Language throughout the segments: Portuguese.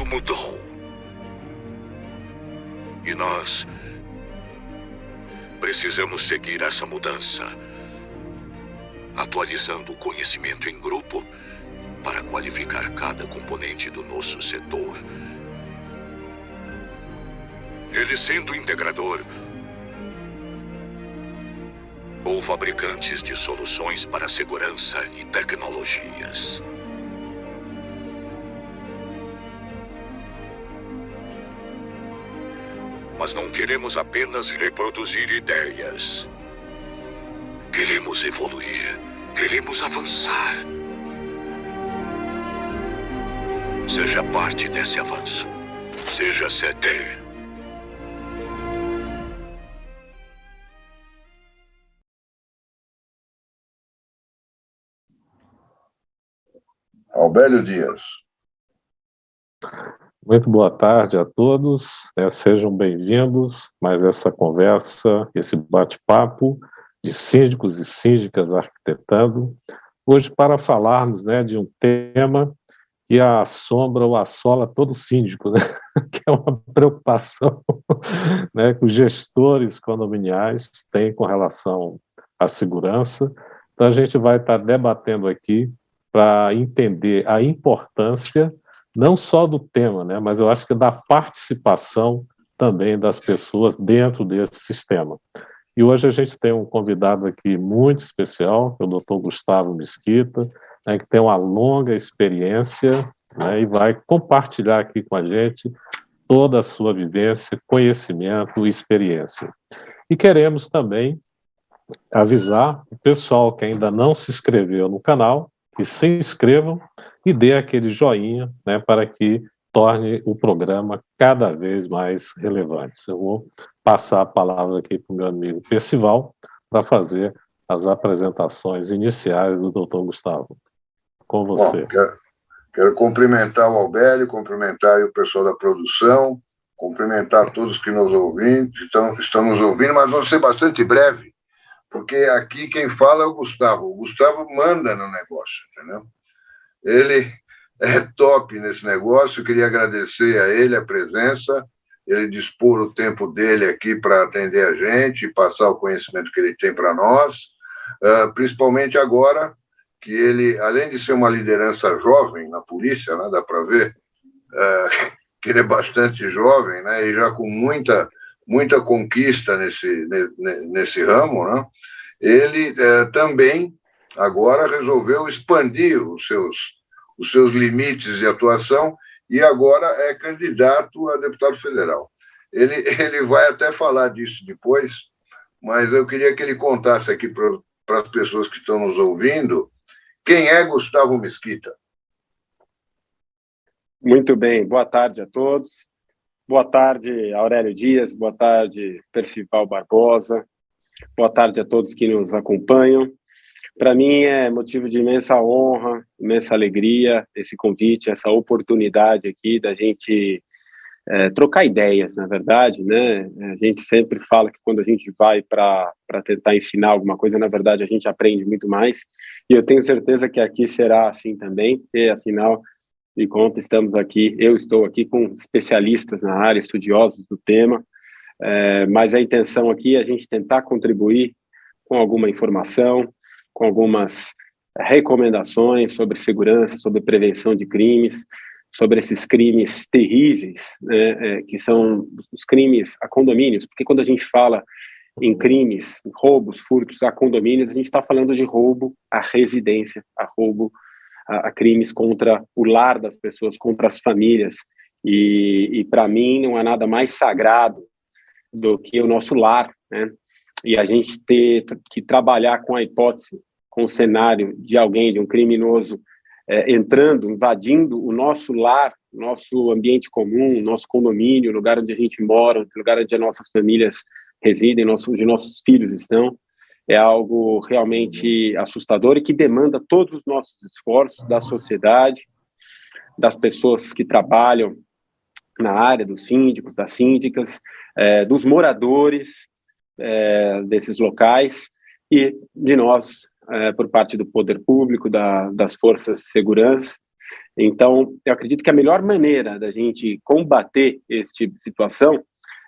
mudou. E nós precisamos seguir essa mudança, atualizando o conhecimento em grupo para qualificar cada componente do nosso setor. Ele sendo integrador ou fabricantes de soluções para segurança e tecnologias. Mas não queremos apenas reproduzir ideias. Queremos evoluir. Queremos avançar. Seja parte desse avanço. Seja CD. Albélio Dias. Muito boa tarde a todos, sejam bem-vindos a mais essa conversa, esse bate-papo de síndicos e síndicas arquitetando, hoje para falarmos de um tema que assombra ou assola todo síndico, que é uma preocupação que os gestores condominiais têm com relação à segurança. Então a gente vai estar debatendo aqui para entender a importância não só do tema, mas eu acho que da participação também das pessoas dentro desse sistema. E hoje a gente tem um convidado aqui muito especial, que é o Dr. Gustavo Mesquita, que tem uma longa experiência e vai compartilhar aqui com a gente toda a sua vivência, conhecimento e experiência. E queremos também avisar o pessoal que ainda não se inscreveu no canal, que se inscrevam e dê aquele joinha, para que torne o programa cada vez mais relevante. Eu vou passar a palavra aqui para o meu amigo Percival para fazer as apresentações iniciais do Dr. Gustavo. Com você. Bom, quero cumprimentar o Albélio, cumprimentar o pessoal da produção, cumprimentar todos que nos estão nos ouvindo, mas vou ser bastante breve, porque aqui quem fala é o Gustavo. O Gustavo manda no negócio, entendeu? Ele é top nesse negócio. Eu queria agradecer a ele a presença, ele dispor o tempo dele aqui para atender a gente e passar o conhecimento que ele tem para nós, principalmente agora que ele, além de ser uma liderança jovem na polícia, dá para ver que ele é bastante jovem, e já com muita conquista nesse ramo, ele também agora resolveu expandir os seus limites de atuação e agora é candidato a deputado federal. Ele vai até falar disso depois, mas eu queria que ele contasse aqui para as pessoas que estão nos ouvindo quem é Gustavo Mesquita. Muito bem, boa tarde a todos. Boa tarde, Aurélio Dias, boa tarde, Percival Barbosa, boa tarde a todos que nos acompanham. Para mim é motivo de imensa honra, imensa alegria esse convite, essa oportunidade aqui da gente trocar ideias, na verdade, A gente sempre fala que quando a gente vai para tentar ensinar alguma coisa, na verdade a gente aprende muito mais, e eu tenho certeza que aqui será assim também, porque afinal de contas eu estou aqui com especialistas na área, estudiosos do tema, mas a intenção aqui é a gente tentar contribuir com alguma informação, com algumas recomendações sobre segurança, sobre prevenção de crimes, sobre esses crimes terríveis, que são os crimes a condomínios, porque quando a gente fala em crimes, roubos, furtos a condomínios, a gente está falando de roubo à residência, a crimes contra o lar das pessoas, contra as famílias, e para mim não há nada mais sagrado do que o nosso lar, E a gente ter que trabalhar com a hipótese, com o cenário de alguém, de um criminoso, entrando, invadindo o nosso lar, nosso ambiente comum, nosso condomínio, o lugar onde a gente mora, o lugar onde as nossas famílias residem, onde nossos filhos estão, é algo realmente assustador e que demanda todos os nossos esforços da sociedade, das pessoas que trabalham na área, dos síndicos, das síndicas, dos moradores desses locais e de nós, por parte do poder público, das forças de segurança. Então, eu acredito que a melhor maneira da gente combater esse tipo de situação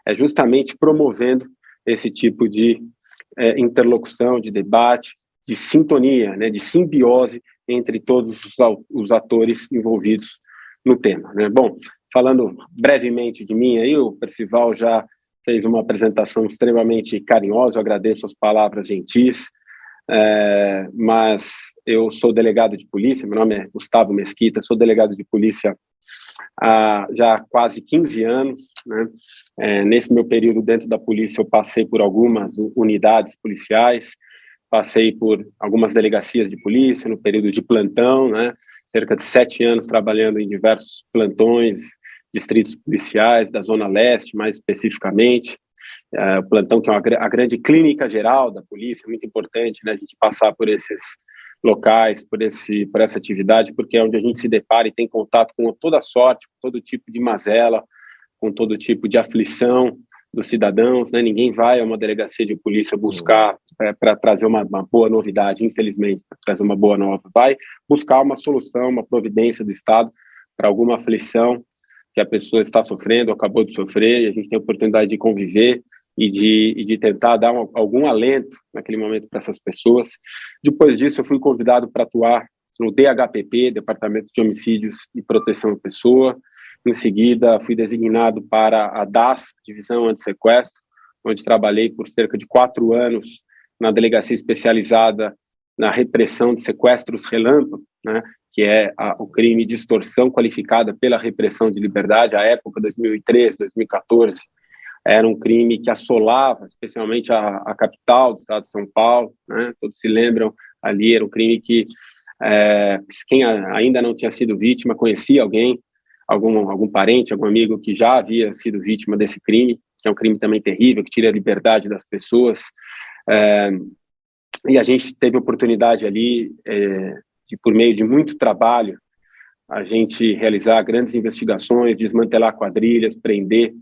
é justamente promovendo esse tipo de interlocução, de debate, de sintonia, né, de simbiose entre todos os atores envolvidos no tema, né? Bom, falando brevemente de mim, aí o Percival já fez uma apresentação extremamente carinhosa, eu agradeço as palavras gentis, mas eu sou delegado de polícia, meu nome é Gustavo Mesquita, sou delegado de polícia há já quase 15 anos, né? Nesse meu período dentro da polícia eu passei por algumas unidades policiais, passei por algumas delegacias de polícia no período de plantão, né? Cerca de 7 anos trabalhando em diversos plantões, distritos policiais da Zona Leste, mais especificamente. O plantão que é a grande clínica geral da polícia, é muito importante, né, a gente passar por esses locais, por essa atividade, porque é onde a gente se depara e tem contato com toda sorte, com todo tipo de mazela, com todo tipo de aflição dos cidadãos, né? Ninguém vai a uma delegacia de polícia buscar para trazer uma boa novidade, infelizmente, para trazer uma boa nova. Vai buscar uma solução, uma providência do Estado para alguma aflição que a pessoa está sofrendo, acabou de sofrer, e a gente tem a oportunidade de conviver e de tentar dar algum alento naquele momento para essas pessoas. Depois disso, eu fui convidado para atuar no DHPP, Departamento de Homicídios e Proteção à Pessoa. Em seguida, fui designado para a DAS, Divisão Antissequestro, onde trabalhei por cerca de 4 anos na delegacia especializada na repressão de sequestros relâmpago, né, que é o crime de extorsão qualificada pela repressão de liberdade. À época, 2013, 2014, era um crime que assolava especialmente a capital do estado de São Paulo, né? Todos se lembram ali, era um crime que quem ainda não tinha sido vítima conhecia alguém, algum parente, algum amigo que já havia sido vítima desse crime, que é um crime também terrível, que tira a liberdade das pessoas. E a gente teve a oportunidade ali, de, por meio de muito trabalho, a gente realizar grandes investigações, desmantelar quadrilhas, prender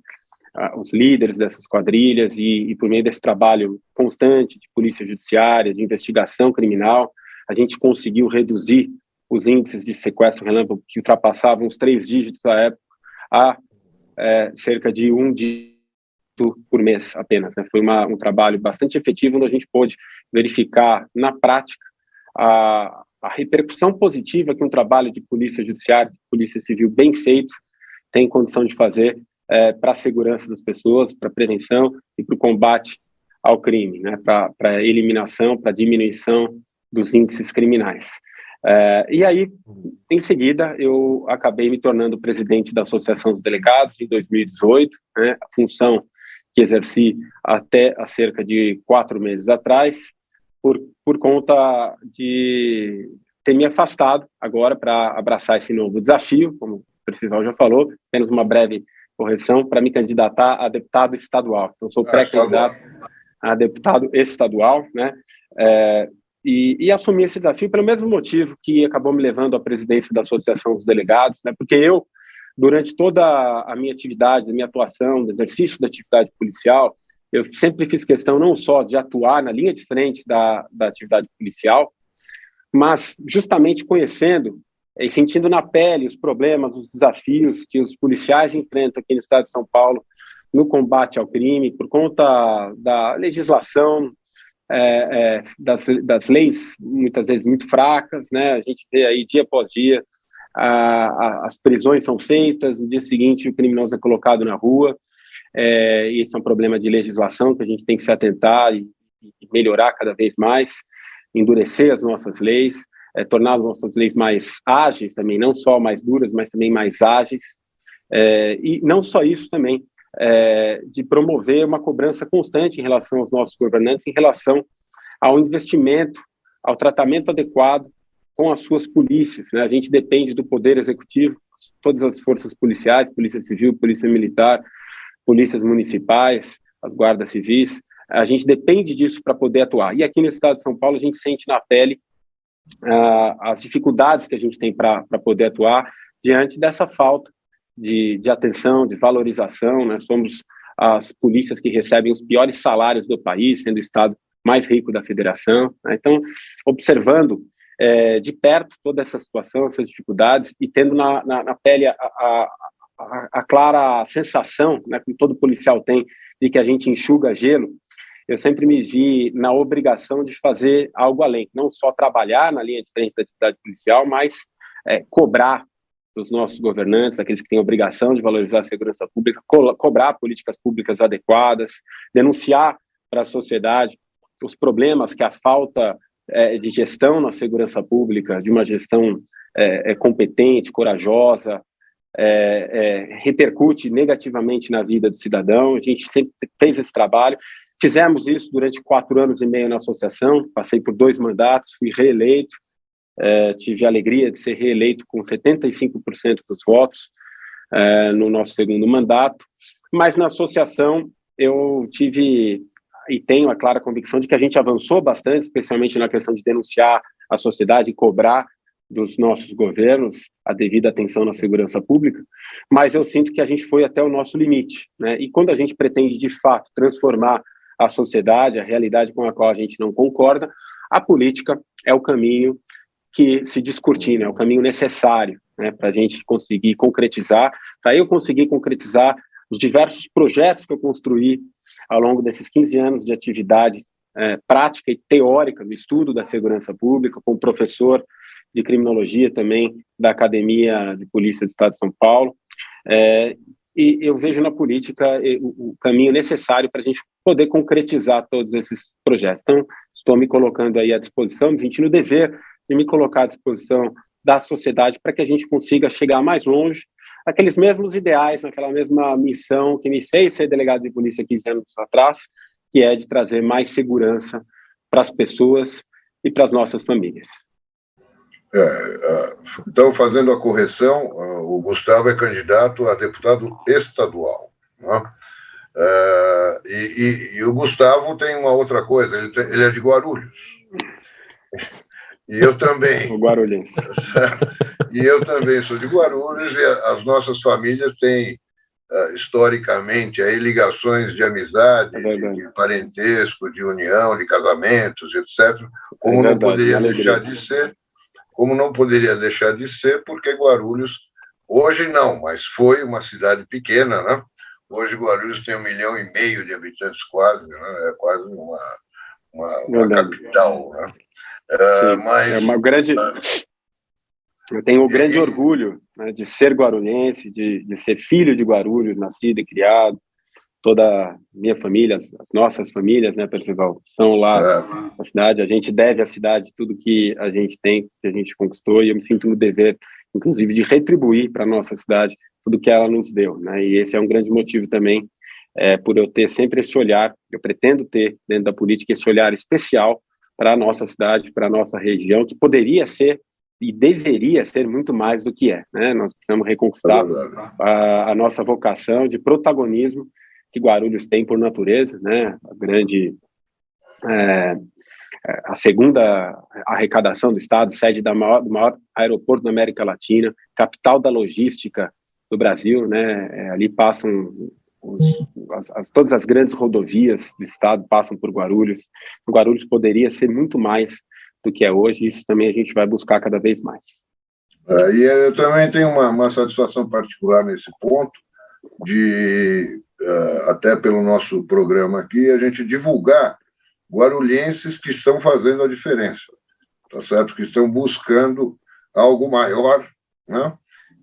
os líderes dessas quadrilhas e por meio desse trabalho constante de polícia judiciária, de investigação criminal, a gente conseguiu reduzir os índices de sequestro relâmpago que ultrapassavam os 3 dígitos à época a cerca de 1 dígito por mês apenas, né? Foi um trabalho bastante efetivo, onde a gente pôde verificar na prática a repercussão positiva que um trabalho de polícia judiciária, de polícia civil bem feito, tem condição de fazer para a segurança das pessoas, para a prevenção e para o combate ao crime, né? Para a eliminação, para a diminuição dos índices criminais. E aí, em seguida, eu acabei me tornando presidente da Associação dos Delegados em 2018, né? A função que exerci até há cerca de 4 meses atrás, por conta de ter me afastado agora para abraçar esse novo desafio, como o Percival já falou, apenas uma breve correção, para me candidatar a deputado estadual. Então, sou pré-candidato a deputado estadual, né? E assumi esse desafio pelo mesmo motivo que acabou me levando à presidência da Associação dos Delegados, né? Porque eu, durante toda a minha atividade, a minha atuação, no exercício da atividade policial, eu sempre fiz questão não só de atuar na linha de frente da atividade policial, mas justamente conhecendo e sentindo na pele os problemas, os desafios que os policiais enfrentam aqui no estado de São Paulo no combate ao crime, por conta da legislação, das leis, muitas vezes muito fracas, né? A gente vê aí dia após dia, as prisões são feitas, no dia seguinte o criminoso é colocado na rua, e esse é um problema de legislação que a gente tem que se atentar e melhorar cada vez mais, endurecer as nossas leis, tornar as nossas leis mais ágeis também, não só mais duras, mas também mais ágeis, e não só isso também, de promover uma cobrança constante em relação aos nossos governantes, em relação ao investimento, ao tratamento adequado com as suas polícias, né? A gente depende do Poder Executivo, todas as forças policiais, Polícia Civil, Polícia Militar, polícias municipais, as guardas civis, a gente depende disso para poder atuar. E aqui no estado de São Paulo a gente sente na pele as dificuldades que a gente tem para poder atuar diante dessa falta de atenção, de valorização, né? Somos as polícias que recebem os piores salários do país, sendo o estado mais rico da federação, né? Então, observando de perto toda essa situação, essas dificuldades, e tendo na pele a clara sensação, né, que todo policial tem, de que a gente enxuga gelo. Eu sempre me vi na obrigação de fazer algo além, não só trabalhar na linha de frente da atividade policial, mas cobrar dos nossos governantes, aqueles que têm a obrigação de valorizar a segurança pública, cobrar políticas públicas adequadas, denunciar para a sociedade os problemas que a falta de gestão na segurança pública, de uma gestão competente, corajosa, repercute negativamente na vida do cidadão. A gente sempre fez esse trabalho. Fizemos isso durante 4 anos e meio na associação, passei por 2 mandatos, fui reeleito, tive a alegria de ser reeleito com 75% dos votos no nosso segundo mandato, mas na associação eu tive e tenho a clara convicção de que a gente avançou bastante, especialmente na questão de denunciar a sociedade e cobrar dos nossos governos a devida atenção na segurança pública, mas eu sinto que a gente foi até o nosso limite, né? E quando a gente pretende, de fato, transformar a sociedade, a realidade com a qual a gente não concorda, a política é o caminho que se descortina, é o caminho necessário, né, para a gente conseguir concretizar, para eu conseguir concretizar os diversos projetos que eu construí ao longo desses 15 anos de atividade prática e teórica do estudo da segurança pública, como professor de criminologia também da Academia de Polícia do Estado de São Paulo, e eu vejo na política o caminho necessário para a gente poder concretizar todos esses projetos. Então, estou me colocando aí à disposição, me sentindo o dever de me colocar à disposição da sociedade para que a gente consiga chegar mais longe, aqueles mesmos ideais, naquela mesma missão que me fez ser delegado de polícia 15 anos atrás, que é de trazer mais segurança para as pessoas e para as nossas famílias. Então, fazendo a correção, o Gustavo é candidato a deputado estadual, né? E o Gustavo tem uma outra coisa, ele é de Guarulhos. E eu também. O guarulhense. E eu também sou de Guarulhos, e as nossas famílias têm, historicamente, aí, ligações de amizade, de parentesco, de união, de casamentos, etc., como não poderia deixar de ser. Como não poderia deixar de ser, porque Guarulhos, hoje não, mas foi uma cidade pequena, né? Hoje Guarulhos tem 1,5 milhão de habitantes quase, né? É quase uma capital, né? Mas é uma grande... Eu tenho um grande orgulho, né, de ser guarulhense, de ser filho de Guarulhos, nascido e criado. Toda a minha família, as nossas famílias, né, Percival, são lá na cidade. A gente deve à cidade tudo que a gente tem, que a gente conquistou, e eu me sinto no dever, inclusive, de retribuir para a nossa cidade tudo que ela nos deu, né? E esse é um grande motivo também, por eu ter sempre esse olhar, eu pretendo ter dentro da política esse olhar especial para a nossa cidade, para a nossa região, que poderia ser e deveria ser muito mais do que é, né? Nós precisamos reconquistar a nossa vocação de protagonismo que Guarulhos tem por natureza, né? A segunda arrecadação do Estado, sede do maior aeroporto da América Latina, capital da logística do Brasil, né? Ali passam todas as grandes rodovias do Estado passam por Guarulhos. O Guarulhos poderia ser muito mais do que é hoje, e isso também a gente vai buscar cada vez mais. E eu também tenho uma satisfação particular nesse ponto, de, até pelo nosso programa aqui, a gente divulgar guarulhenses que estão fazendo a diferença, tá certo? Que estão buscando algo maior, né?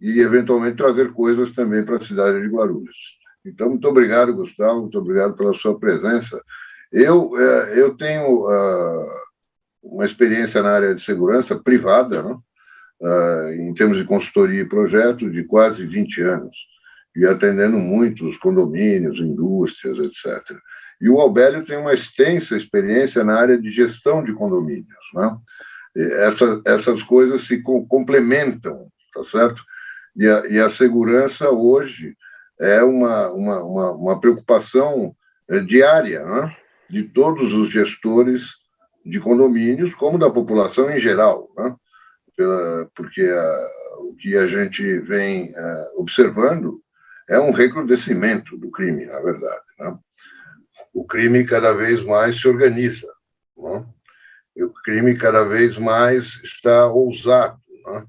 E, eventualmente, trazer coisas também para a cidade de Guarulhos. Então, muito obrigado, Gustavo, muito obrigado pela sua presença. Eu tenho uma experiência na área de segurança privada, né? Em termos de consultoria e projeto, de quase 20 anos, e atendendo muitos condomínios, indústrias, etc. E o Aubélio tem uma extensa experiência na área de gestão de condomínios, né? Essas coisas se complementam, tá certo? E a segurança hoje é uma preocupação diária, né? De todos os gestores de condomínios, como da população em geral, né? Porque o que a gente vem observando é um recrudescimento do crime, na verdade, né? O crime cada vez mais se organiza, né? O crime cada vez mais está ousado, né?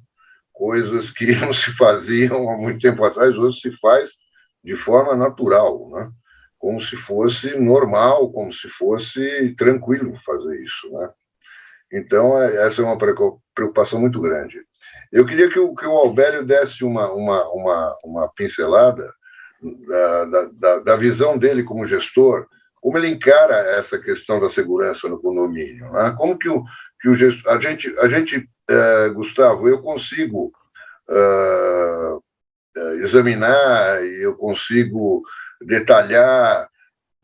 Coisas que não se faziam há muito tempo atrás, hoje se faz de forma natural, né? Como se fosse normal, como se fosse tranquilo fazer isso, né? Então, essa é uma preocupação muito grande. Eu queria que o Albélio desse uma pincelada da visão dele como gestor, como ele encara essa questão da segurança no condomínio, né? Como que o gestor... A gente Gustavo, eu consigo examinar e eu consigo detalhar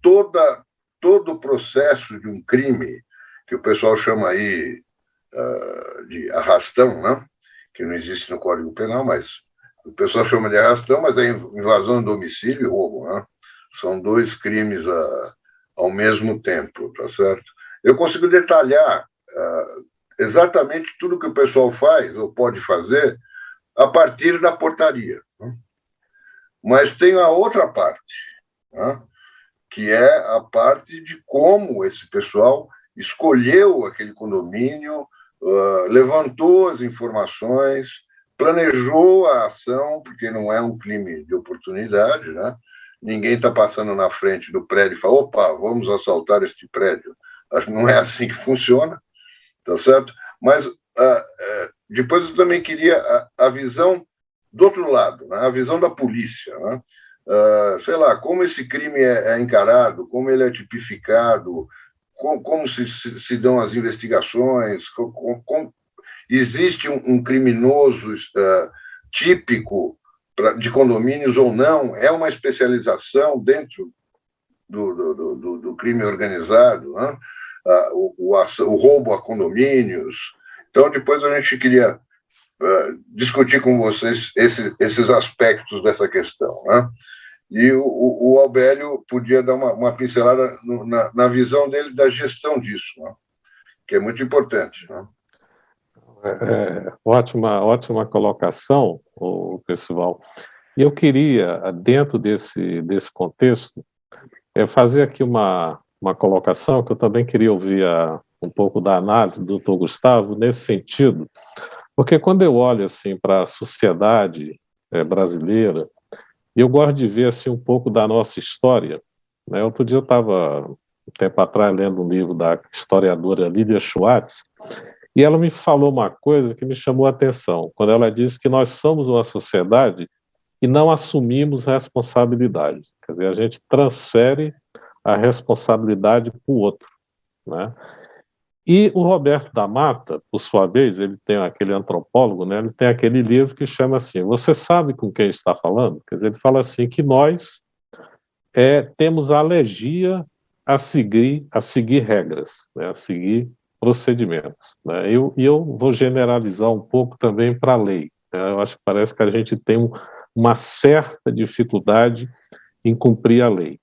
todo o processo de um crime que o pessoal chama aí de arrastão, né? Que não existe no Código Penal, mas o pessoal chama de arrastão, mas é invasão de domicílio e roubo, né? São dois crimes ao mesmo tempo, tá certo? Eu consigo detalhar exatamente tudo que o pessoal faz ou pode fazer a partir da portaria, né? Mas tem a outra parte, né? Que é a parte de como esse pessoal escolheu aquele condomínio, levantou as informações, planejou a ação, porque não é um crime de oportunidade, né? Ninguém está passando na frente do prédio e fala, opa, vamos assaltar este prédio. Acho que não é assim que funciona, tá certo? Mas depois eu também queria a visão do outro lado, né? A visão da polícia, né? Sei lá, como esse crime é encarado, como ele é tipificado, como se dão as investigações, como existe um criminoso típico de condomínios ou não, é uma especialização dentro do crime organizado, né? O roubo a condomínios. Então, depois a gente queria discutir com vocês esses aspectos dessa questão, né? E o Albélio podia dar uma pincelada na visão dele da gestão disso, né? Que é muito importante, né? Ótima colocação, Percival. E eu queria, dentro desse contexto, fazer aqui uma colocação que eu também queria ouvir um pouco da análise do Dr. Gustavo nesse sentido, porque quando eu olho assim, para a sociedade brasileira, eu gosto de ver assim, um pouco da nossa história, né? Outro dia eu estava, um tempo atrás, lendo um livro da historiadora Lídia Schwartz, e ela me falou uma coisa que me chamou a atenção, quando ela disse que nós somos uma sociedade e não assumimos responsabilidade. Quer dizer, a gente transfere a responsabilidade para o outro, né? E o Roberto da Mata, por sua vez, ele tem aquele antropólogo, né? Ele tem aquele livro que chama assim, Você sabe com quem está falando? Quer dizer, ele fala assim que nós temos alergia a seguir regras, né? A seguir procedimentos, né? E eu vou generalizar um pouco também para a lei, né? Eu acho que parece que a gente tem uma certa dificuldade em cumprir a lei,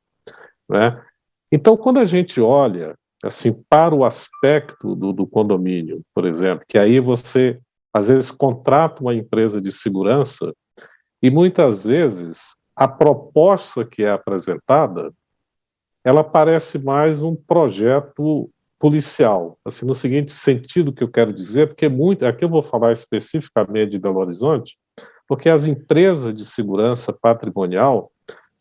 né? Então, quando a gente olha assim, para o aspecto do condomínio, por exemplo, que aí você, às vezes, contrata uma empresa de segurança e, muitas vezes, a proposta que é apresentada, ela parece mais um projeto policial, assim, no seguinte sentido que eu quero dizer, porque aqui eu vou falar especificamente de Belo Horizonte, porque as empresas de segurança patrimonial,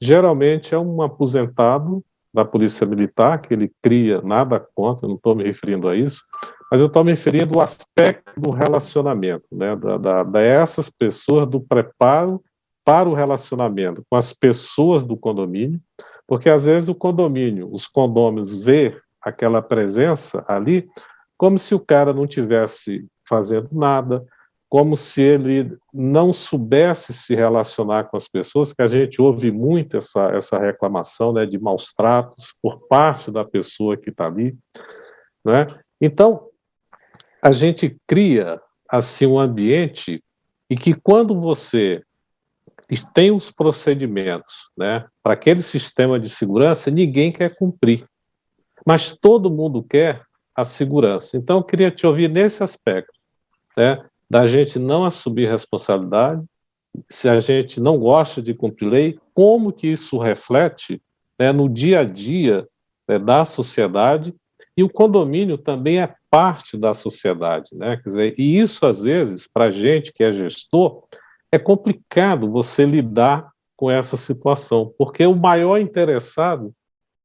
geralmente é um aposentado da Polícia Militar, que ele cria, nada contra, eu não estou me referindo a isso, mas eu estou me referindo ao aspecto do relacionamento, né, dessas pessoas, do preparo para o relacionamento com as pessoas do condomínio, porque às vezes os condôminos vê aquela presença ali como se o cara não tivesse fazendo nada, como se ele não soubesse se relacionar com as pessoas, que a gente ouve muito essa reclamação, né, de maus tratos por parte da pessoa que está ali, né? Então, a gente cria assim um ambiente e que quando você tem os procedimentos, né, para aquele sistema de segurança, ninguém quer cumprir, mas todo mundo quer a segurança. Então, eu queria te ouvir nesse aspecto, né, da gente não assumir responsabilidade, se a gente não gosta de cumprir lei, como que isso reflete, né, no dia a dia, né, da sociedade E o condomínio também é parte da sociedade, né? Quer dizer, e isso, às vezes, para a gente que é gestor, é complicado você lidar com essa situação, porque o maior interessado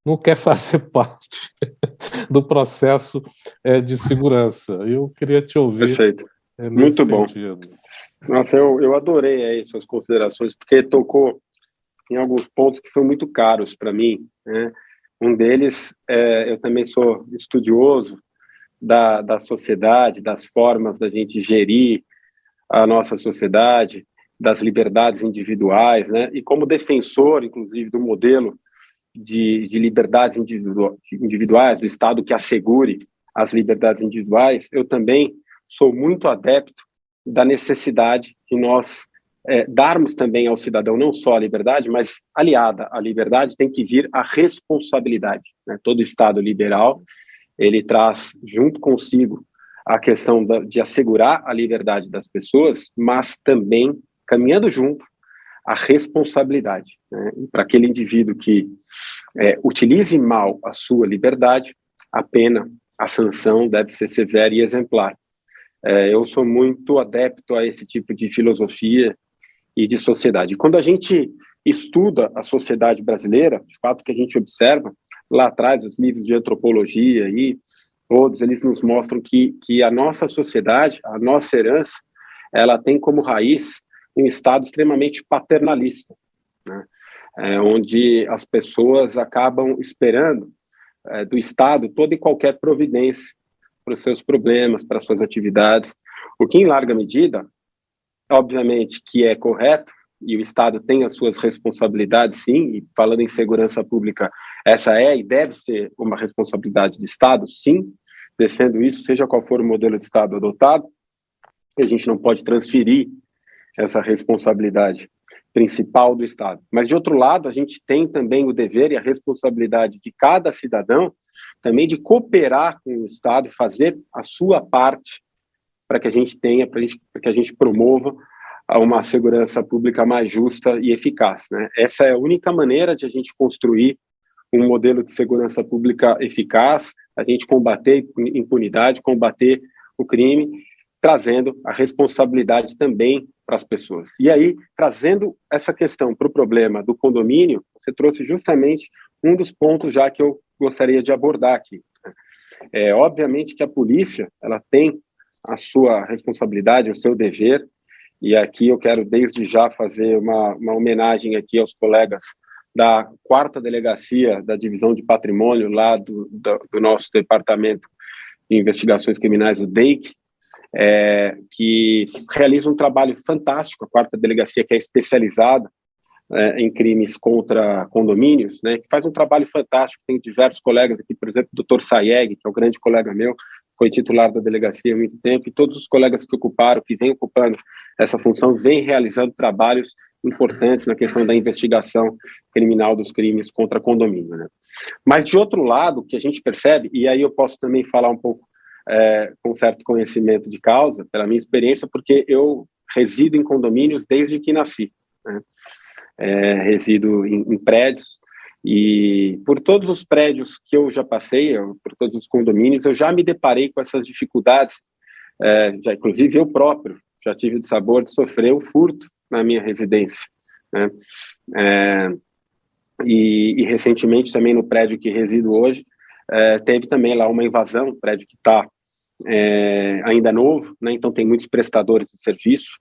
não quer fazer parte do processo de segurança. Eu queria te ouvir. Perfeito. Nesse Muito bom. sentido. Nossa, eu adorei aí suas considerações, porque tocou em alguns pontos que são muito caros para mim, né? Um deles, eu também sou estudioso da sociedade, das formas da gente gerir a nossa sociedade, das liberdades individuais, né? E como defensor, inclusive, do modelo de liberdades individuais, do Estado que assegure as liberdades individuais, eu também sou muito adepto da necessidade de nós darmos também ao cidadão não só a liberdade, mas aliada à liberdade tem que vir a responsabilidade, né? Todo Estado liberal, ele traz junto consigo a questão de assegurar a liberdade das pessoas, mas também, caminhando junto, a responsabilidade, né? Para aquele indivíduo que utilize mal a sua liberdade, a pena, a sanção deve ser severa e exemplar. Eu sou muito adepto a esse tipo de filosofia e de sociedade. Quando a gente estuda a sociedade brasileira, de fato que a gente observa, lá atrás, os livros de antropologia, e todos eles nos mostram que a nossa sociedade, a nossa herança, ela tem como raiz um Estado extremamente paternalista, né? Onde as pessoas acabam esperando do Estado toda e qualquer providência para os seus problemas, para as suas atividades, o que, em larga medida, obviamente que é correto, e o Estado tem as suas responsabilidades, sim, e falando em segurança pública, essa é e deve ser uma responsabilidade do Estado, sim, defendo isso, seja qual for o modelo de Estado adotado, a gente não pode transferir essa responsabilidade principal do Estado. Mas, de outro lado, a gente tem também o dever e a responsabilidade de cada cidadão também de cooperar com o Estado e fazer a sua parte para que a gente tenha, para que a gente promova uma segurança pública mais justa e eficaz, né? Essa é a única maneira de a gente construir um modelo de segurança pública eficaz, a gente combater impunidade, combater o crime, trazendo a responsabilidade também para as pessoas. E aí, trazendo essa questão para o problema do condomínio, você trouxe justamente um dos pontos já que eu gostaria de abordar aqui. Obviamente que a polícia, ela tem a sua responsabilidade, o seu dever, e aqui eu quero desde já fazer uma homenagem aqui aos colegas da 4ª Delegacia da Divisão de Patrimônio, lá do nosso Departamento de Investigações Criminais, o DEIC, que realiza um trabalho fantástico, a 4ª Delegacia, que é especializada em crimes contra condomínios, né, que faz um trabalho fantástico, tem diversos colegas aqui, por exemplo, o Dr. Sayeg, que é um grande colega meu, foi titular da delegacia há muito tempo, e todos os colegas que ocuparam, que vêm ocupando essa função, vêm realizando trabalhos importantes na questão da investigação criminal dos crimes contra condomínio, né. Mas, de outro lado, o que a gente percebe, e aí eu posso também falar um pouco com certo conhecimento de causa, pela minha experiência, porque eu resido em condomínios desde que nasci, né. Resido em prédios, e por todos os prédios que eu já passei, por todos os condomínios, eu já me deparei com essas dificuldades, inclusive eu próprio já tive o sabor de sofrer um furto na minha residência, né? E recentemente também no prédio que resido hoje, teve também lá uma invasão, um prédio que está ainda novo, né? Então tem muitos prestadores de serviço,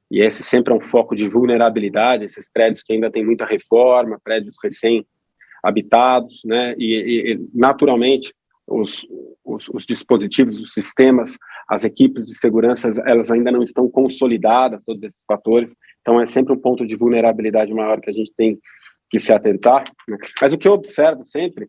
e esse sempre é um foco de vulnerabilidade, esses prédios que ainda tem muita reforma, prédios recém-habitados, né? E naturalmente, os dispositivos, os sistemas, as equipes de segurança, elas ainda não estão consolidadas, todos esses fatores, então é sempre um ponto de vulnerabilidade maior que a gente tem que se atentar, né? Mas o que eu observo sempre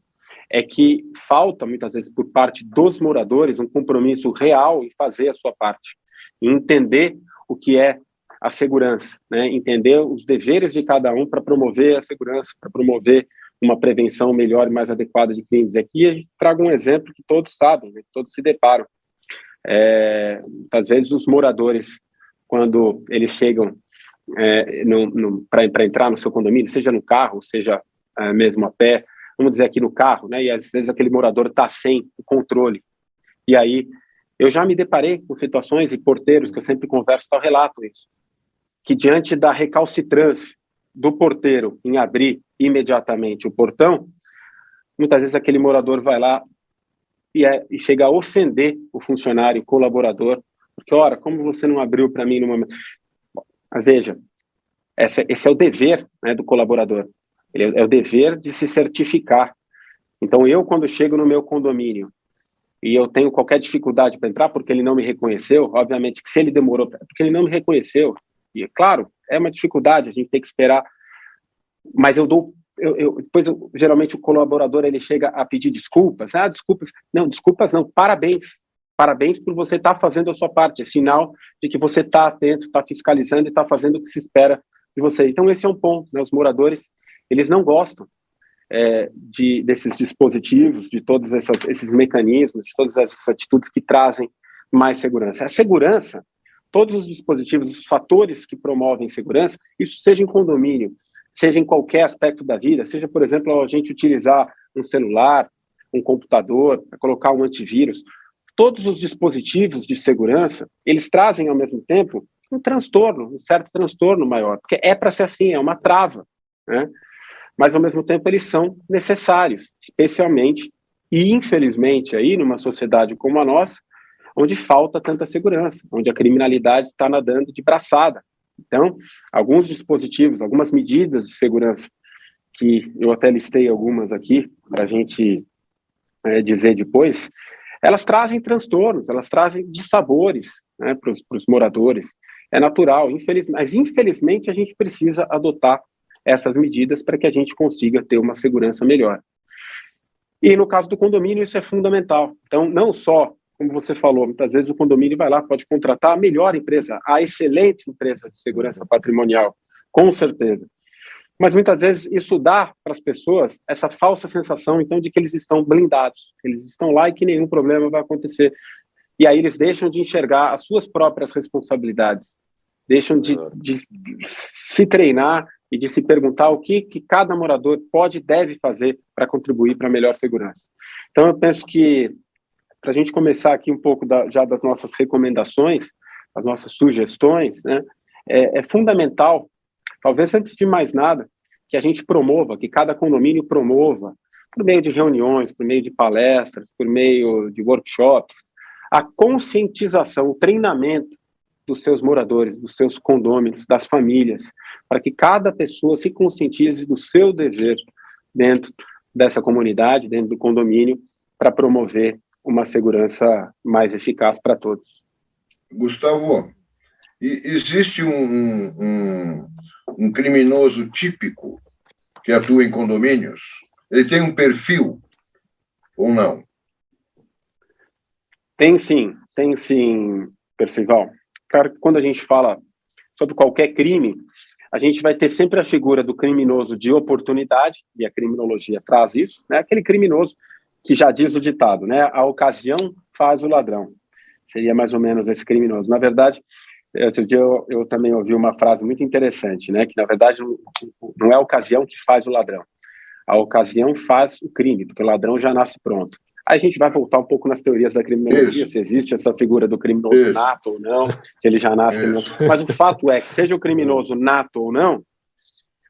é que falta, muitas vezes, por parte dos moradores, um compromisso real em fazer a sua parte, em entender o que é a segurança, né? Entender os deveres de cada um para promover a segurança, para promover uma prevenção melhor e mais adequada de crimes. Aqui a gente traga um exemplo que todos sabem, né? Que todos se deparam. Às vezes os moradores, quando eles chegam para entrar no seu condomínio, seja no carro, seja mesmo a pé, vamos dizer aqui no carro, né? E às vezes aquele morador está sem o o controle. E aí, eu já me deparei com situações, e porteiros que eu sempre converso relatam isso, que diante da recalcitrância do porteiro em abrir imediatamente o portão, muitas vezes aquele morador vai lá e chega a ofender o funcionário, o colaborador, porque, ora, como você não abriu para mim no momento... Mas veja, esse é o dever, né, do colaborador. É o dever de se certificar. Então, eu, quando chego no meu condomínio e eu tenho qualquer dificuldade para entrar porque ele não me reconheceu, obviamente que se ele demorou, porque ele não me reconheceu, e claro, é uma dificuldade, a gente tem que esperar, mas depois, geralmente, o colaborador, ele chega a pedir desculpas. Desculpas não, parabéns por você estar fazendo a sua parte, é sinal de que você está atento, está fiscalizando e está fazendo o que se espera de você. Então, esse é um ponto, né? Os moradores, eles não gostam desses dispositivos, de todos esses mecanismos, de todas essas atitudes que trazem mais segurança. A segurança, todos os dispositivos, os fatores que promovem segurança, isso seja em condomínio, seja em qualquer aspecto da vida, seja, por exemplo, a gente utilizar um celular, um computador, colocar um antivírus, todos os dispositivos de segurança, eles trazem ao mesmo tempo um certo transtorno maior, porque é para ser assim, é uma trava, né? Mas ao mesmo tempo eles são necessários, especialmente e infelizmente aí numa sociedade como a nossa, onde falta tanta segurança, onde a criminalidade está nadando de braçada. Então, alguns dispositivos, algumas medidas de segurança, que eu até listei algumas aqui para a gente dizer depois, elas trazem transtornos, elas trazem dissabores, né, para os moradores. É natural, mas infelizmente a gente precisa adotar essas medidas para que a gente consiga ter uma segurança melhor. E no caso do condomínio, isso é fundamental. Então, não só, como você falou, muitas vezes o condomínio vai lá, pode contratar a melhor empresa, a excelente empresa de segurança patrimonial, com certeza. Mas muitas vezes isso dá para as pessoas essa falsa sensação, então, de que eles estão blindados, eles estão lá e que nenhum problema vai acontecer. E aí eles deixam de enxergar as suas próprias responsabilidades, deixam de se treinar e de se perguntar o que cada morador pode e deve fazer para contribuir para a melhor segurança. Então, eu penso que, para a gente começar aqui um pouco já das nossas recomendações, as nossas sugestões, né, é fundamental, talvez antes de mais nada, que a gente promova, que cada condomínio promova, por meio de reuniões, por meio de palestras, por meio de workshops, a conscientização, o treinamento dos seus moradores, dos seus condôminos, das famílias, para que cada pessoa se conscientize do seu dever dentro dessa comunidade, dentro do condomínio, para promover uma segurança mais eficaz para todos. Gustavo, existe um criminoso típico que atua em condomínios? Ele tem um perfil ou não? Tem sim, Percival. Claro que quando a gente fala sobre qualquer crime, a gente vai ter sempre a figura do criminoso de oportunidade, e a criminologia traz isso, né? Aquele criminoso que já diz o ditado, né? A ocasião faz o ladrão. Seria mais ou menos esse criminoso. Na verdade, outro dia eu também ouvi uma frase muito interessante, né? Que, na verdade, não é a ocasião que faz o ladrão. A ocasião faz o crime, porque o ladrão já nasce pronto. Aí a gente vai voltar um pouco nas teorias da criminologia, se existe essa figura do criminoso nato ou não, se ele já nasce criminoso. Mas o fato é que, seja o criminoso nato ou não,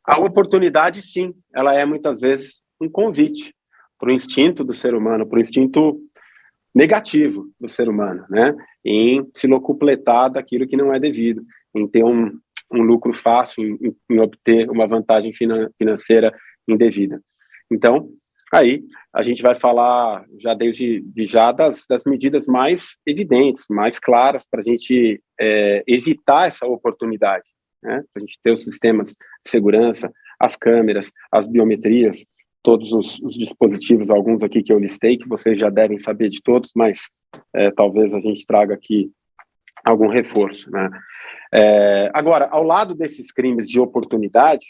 a oportunidade, sim, ela é muitas vezes um convite para o instinto do ser humano, para o instinto negativo do ser humano, né? Em se locupletar daquilo que não é devido, em ter um lucro fácil, em obter uma vantagem financeira indevida. Então, aí a gente vai falar já desde das medidas mais evidentes, mais claras, para a gente evitar essa oportunidade, né? Para a gente ter os sistemas de segurança, as câmeras, as biometrias, todos os dispositivos, alguns aqui que eu listei, que vocês já devem saber de todos, mas talvez a gente traga aqui algum reforço, né? Agora, ao lado desses crimes de oportunidade,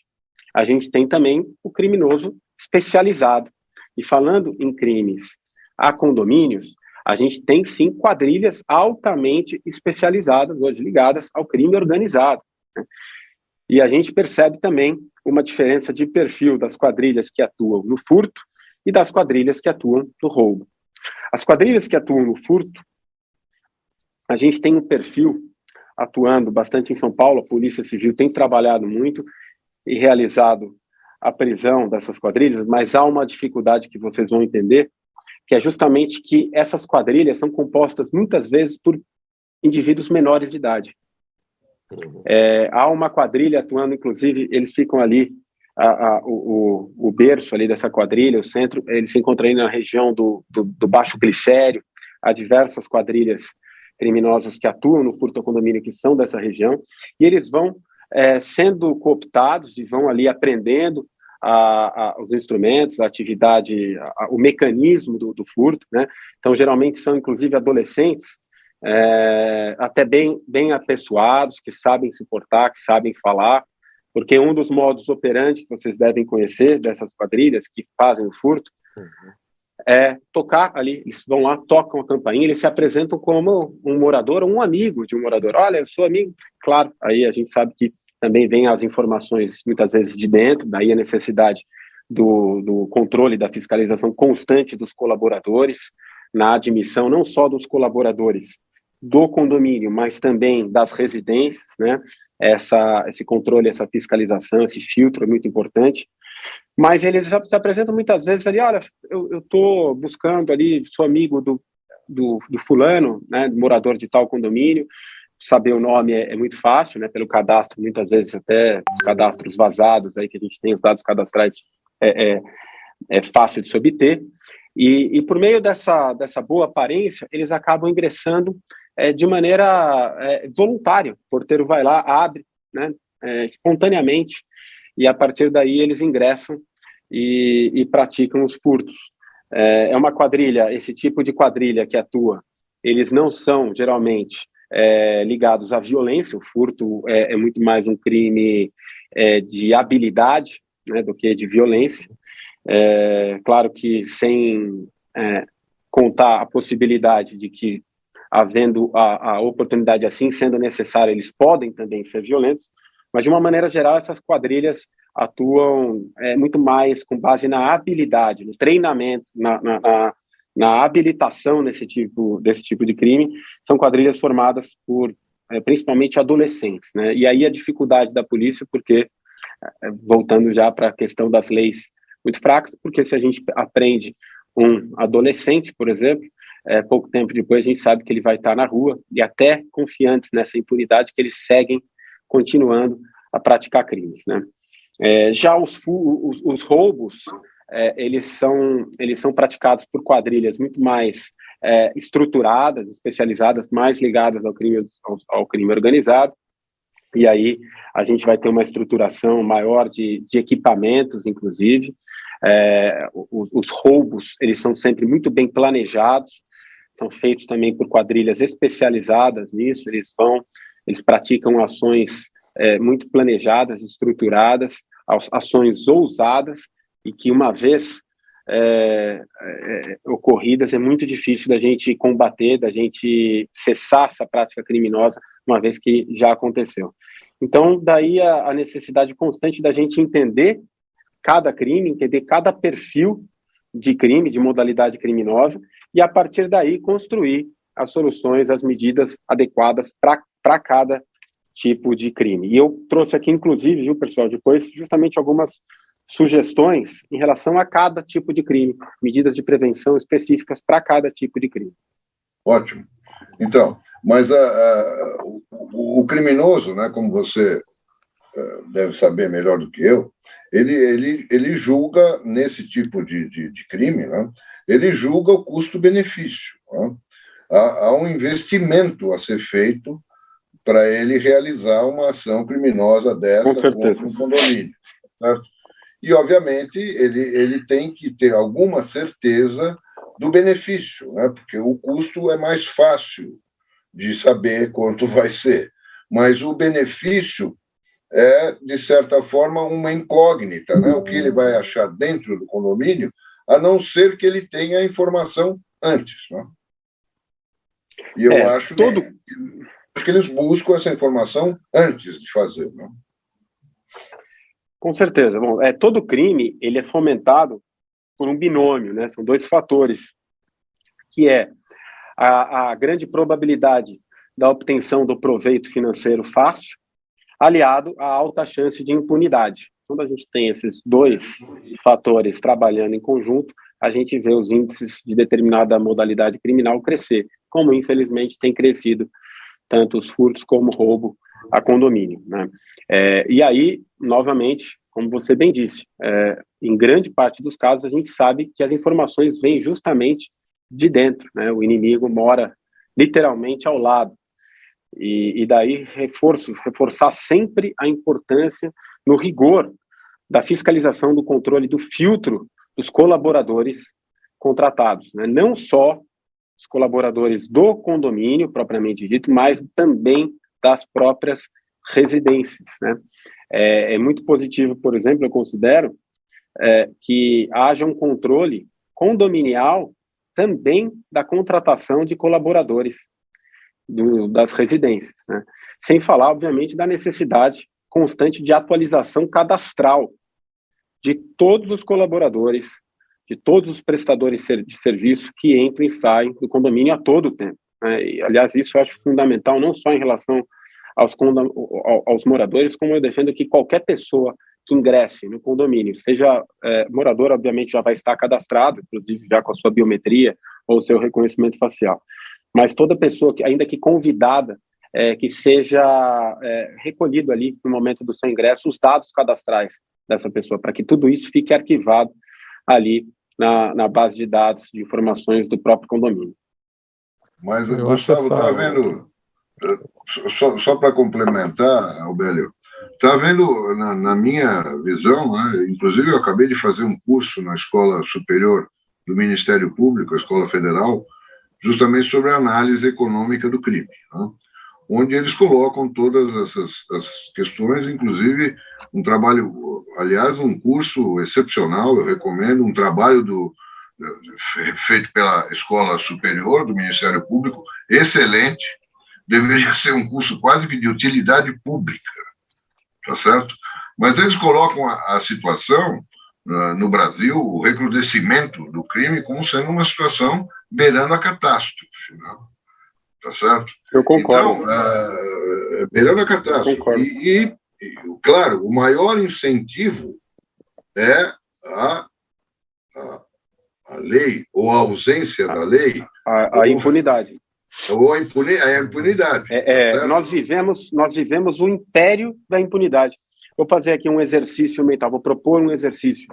a gente tem também o criminoso especializado. E falando em crimes a condomínios, a gente tem sim quadrilhas altamente especializadas, hoje ligadas ao crime organizado, né? E a gente percebe também uma diferença de perfil das quadrilhas que atuam no furto e das quadrilhas que atuam no roubo. As quadrilhas que atuam no furto, a gente tem um perfil atuando bastante em São Paulo, a Polícia Civil tem trabalhado muito e realizado a prisão dessas quadrilhas, mas há uma dificuldade que vocês vão entender, que é justamente que essas quadrilhas são compostas muitas vezes por indivíduos menores de idade. Há uma quadrilha atuando, inclusive, eles ficam ali, o berço ali dessa quadrilha, o centro, ele se encontra aí na região do Baixo Glicério. Há diversas quadrilhas criminosas que atuam no furto ao condomínio que são dessa região, e eles vão sendo cooptados e vão ali aprendendo os instrumentos, a atividade, o mecanismo do furto, né? Então, geralmente são, inclusive, adolescentes, até bem apessoados, que sabem se portar, que sabem falar, porque um dos modus operandi que vocês devem conhecer dessas quadrilhas que fazem o furto é tocar ali, eles vão lá, tocam a campainha, eles se apresentam como um morador ou um amigo de um morador. Olha, eu sou amigo. Claro, aí a gente sabe que também vem as informações, muitas vezes, de dentro, daí a necessidade do controle, da fiscalização constante dos colaboradores, na admissão não só dos colaboradores do condomínio, mas também das residências, né? Esse controle, essa fiscalização, esse filtro é muito importante. Mas eles se apresentam muitas vezes ali, olha, eu estou buscando ali, sou amigo do fulano, né, morador de tal condomínio. Saber o nome é muito fácil, né, pelo cadastro, muitas vezes até os cadastros vazados, aí que a gente tem, os dados cadastrais, é fácil de se obter. E por meio dessa boa aparência, eles acabam ingressando de maneira voluntária. O porteiro vai lá, abre, né, espontaneamente, e a partir daí eles ingressam e praticam os furtos. É uma quadrilha, esse tipo de quadrilha que atua, eles não são, geralmente, ligados à violência. O furto é muito mais um crime de habilidade, né, do que de violência. Claro que sem contar a possibilidade de que, havendo a oportunidade assim, sendo necessário, eles podem também ser violentos, mas de uma maneira geral essas quadrilhas atuam muito mais com base na habilidade, no treinamento, na habilitação desse tipo de crime. São quadrilhas formadas por principalmente adolescentes, né? E aí a dificuldade da polícia, porque, voltando já para a questão das leis muito fracas, porque se a gente aprende um adolescente, por exemplo, pouco tempo depois a gente sabe que ele vai estar na rua, e até confiantes nessa impunidade que eles seguem continuando a praticar crimes, né? Já os roubos, eles são praticados por quadrilhas muito mais estruturadas, especializadas, mais ligadas ao crime organizado, e aí a gente vai ter uma estruturação maior de equipamentos, inclusive. Os roubos, eles são sempre muito bem planejados, são feitos também por quadrilhas especializadas nisso, eles praticam ações muito planejadas, estruturadas, ações ousadas, e que, uma vez ocorridas, é muito difícil da gente combater, da gente cessar essa prática criminosa, uma vez que já aconteceu. Então, daí a necessidade constante da gente entender cada crime, entender cada perfil de crime, de modalidade criminosa, e, a partir daí, construir as soluções, as medidas adequadas para cada tipo de crime. E eu trouxe aqui, inclusive, viu, pessoal, depois, justamente algumas sugestões em relação a cada tipo de crime, medidas de prevenção específicas para cada tipo de crime. Ótimo. Então, mas o criminoso, né, como você deve saber melhor do que eu, ele julga, nesse tipo de crime, né, ele julga o custo-benefício. Né? Há um investimento a ser feito para ele realizar uma ação criminosa dessa contra um condomínio. Certo? E, obviamente, ele tem que ter alguma certeza do benefício, né? Porque o custo é mais fácil de saber quanto vai ser, mas o benefício é, de certa forma, uma incógnita, né? O que ele vai achar dentro do condomínio, a não ser que ele tenha a informação antes. Né? E eu acho que eles buscam essa informação antes de fazer. Né? Com certeza. Bom, todo crime ele é fomentado por um binômio, né? São dois fatores que é a grande probabilidade da obtenção do proveito financeiro fácil, aliado à alta chance de impunidade. Quando a gente tem esses dois fatores trabalhando em conjunto, a gente vê os índices de determinada modalidade criminal crescer, como infelizmente tem crescido tanto os furtos como o roubo a condomínio, né? E aí, novamente, como você bem disse, em grande parte dos casos a gente sabe que as informações vêm justamente de dentro, né? O inimigo mora literalmente ao lado. E daí reforçar sempre a importância no rigor da fiscalização, do controle, do filtro dos colaboradores contratados, né? Não só os colaboradores do condomínio, propriamente dito, mas também das próprias residências, né? É muito positivo, por exemplo, eu considero que haja um controle condominial também da contratação de colaboradores das residências, né? Sem falar, obviamente, da necessidade constante de atualização cadastral de todos os colaboradores, de todos os prestadores de serviço que entram e saem do condomínio a todo tempo, né? E, aliás, isso eu acho fundamental, não só em relação aos moradores, como eu defendo que qualquer pessoa que ingresse no condomínio, seja morador, obviamente já vai estar cadastrado, inclusive já com a sua biometria ou o seu reconhecimento facial, mas toda pessoa, ainda que convidada, que seja recolhido ali no momento do seu ingresso os dados cadastrais dessa pessoa, para que tudo isso fique arquivado ali na base de dados de informações do próprio condomínio. Mas, Gustavo, está vendo, só para complementar, Albélio, está vendo, na minha visão, né, inclusive eu acabei de fazer um curso na Escola Superior do Ministério Público, a Escola Federal, justamente sobre a análise econômica do crime, né, onde eles colocam todas essas questões, inclusive um trabalho, aliás, um curso excepcional, eu recomendo, um trabalho feito pela Escola Superior do Ministério Público, excelente, deveria ser um curso quase que de utilidade pública, tá certo? Mas eles colocam a situação no Brasil, o recrudescimento do crime, como sendo uma situação beirando a catástrofe, né? Tá certo? Eu concordo. Então, beirando a catástrofe. Claro, o maior incentivo é a lei, ou a ausência da lei. A impunidade. Ou a impunidade. Tá, nós vivemos o império da impunidade. Vou fazer aqui um exercício mental, vou propor um exercício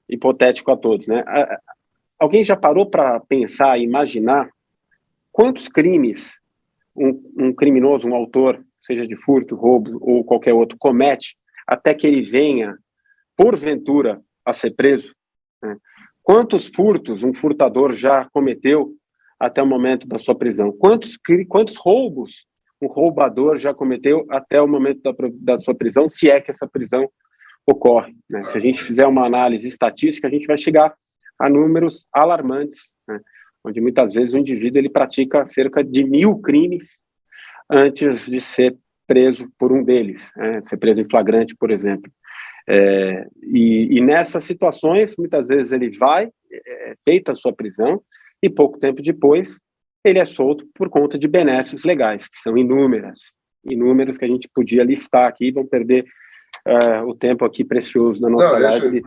hipotético a todos, né? Alguém já parou para pensar e imaginar quantos crimes um criminoso, um autor, seja de furto, roubo ou qualquer outro, comete até que ele venha, porventura, a ser preso, né? Quantos furtos um furtador já cometeu até o momento da sua prisão? Quantos roubos um roubador já cometeu até o momento da sua prisão, se é que essa prisão ocorre, né? Se a gente fizer uma análise estatística, a gente vai chegar a números alarmantes, né? Onde muitas vezes o indivíduo ele pratica cerca de 1.000 crimes antes de ser preso por um deles, né? Ser preso em flagrante, por exemplo. E nessas situações, muitas vezes ele vai, feita a sua prisão, e pouco tempo depois ele é solto por conta de benesses legais, que são inúmeras que a gente podia listar aqui, vão perder o tempo aqui precioso da nossa live.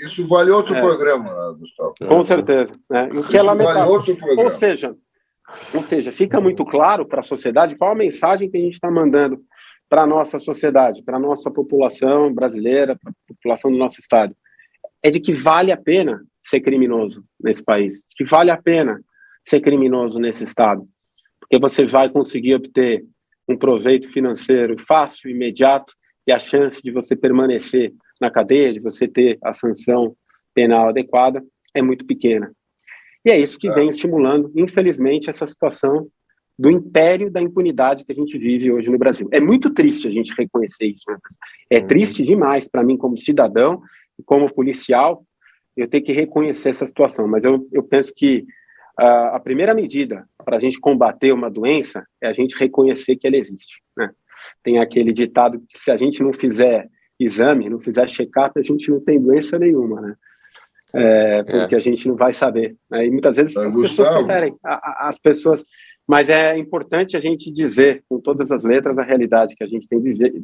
Isso vale outro programa, Gustavo. Com certeza. Né? O que é lamentável. Vale outro programa. Ou seja, fica muito claro para a sociedade qual a mensagem que a gente está mandando para a nossa sociedade, para a nossa população brasileira, para a população do nosso estado. É de que vale a pena ser criminoso nesse país, que vale a pena ser criminoso nesse estado, porque você vai conseguir obter um proveito financeiro fácil, imediato, e a chance de você permanecer na cadeia, de você ter a sanção penal adequada, é muito pequena. E é isso que vem estimulando, infelizmente, essa situação do império da impunidade que a gente vive hoje no Brasil. É muito triste a gente reconhecer isso, né? É triste demais para mim, como cidadão e como policial, eu ter que reconhecer essa situação. Mas eu penso que a primeira medida para a gente combater uma doença é a gente reconhecer que ela existe, né? Tem aquele ditado que se a gente não fizer exame, não fizer check-up, a gente não tem doença nenhuma, né? porque a gente não vai saber, né? E muitas vezes as pessoas preferem, as pessoas... Mas é importante a gente dizer com todas as letras a realidade que a gente tem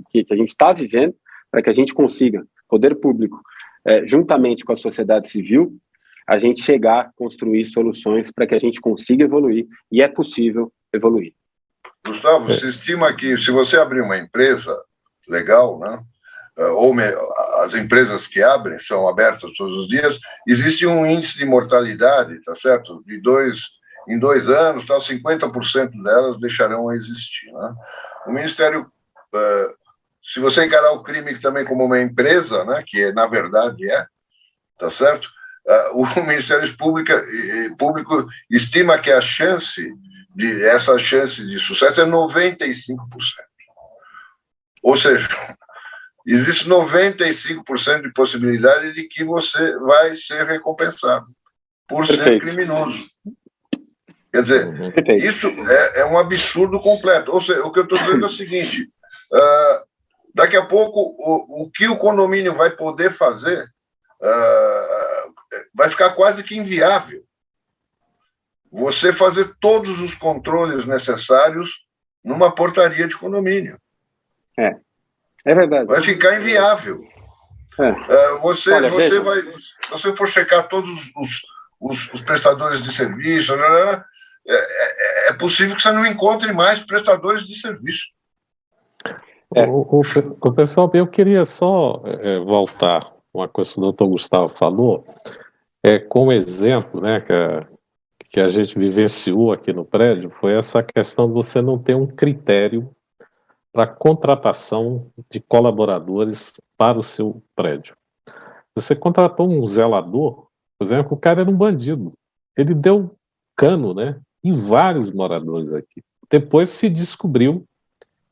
que a gente está vivendo, para que a gente consiga, poder público, juntamente com a sociedade civil, a gente chegar a construir soluções para que a gente consiga evoluir, e é possível evoluir. Gustavo, você estima que se você abrir uma empresa legal, né, as empresas que abrem são abertas todos os dias, existe um índice de mortalidade, tá certo? Em 2 anos, 50% delas deixarão a existir, né? O Ministério, se você encarar o crime também como uma empresa, né, que na verdade tá certo? O Ministério Público estima que essa chance de sucesso é 95%. Ou seja, existe 95% de possibilidade de que você vai ser recompensado por ser criminoso. Quer dizer, isso é um absurdo completo. Ou seja, o que eu estou dizendo é o seguinte, daqui a pouco o que o condomínio vai poder fazer vai ficar quase que inviável. Você fazer todos os controles necessários numa portaria de condomínio. É verdade. Vai ficar inviável. Se você for checar todos os prestadores de serviço, é possível que você não encontre mais prestadores de serviço. O pessoal, eu queria só voltar uma coisa que o doutor Gustavo falou, como exemplo, né, que a gente vivenciou aqui no prédio, foi essa questão de você não ter um critério para contratação de colaboradores para o seu prédio. Você contratou um zelador, por exemplo, o cara era um bandido. Ele deu cano, né, em vários moradores aqui. Depois se descobriu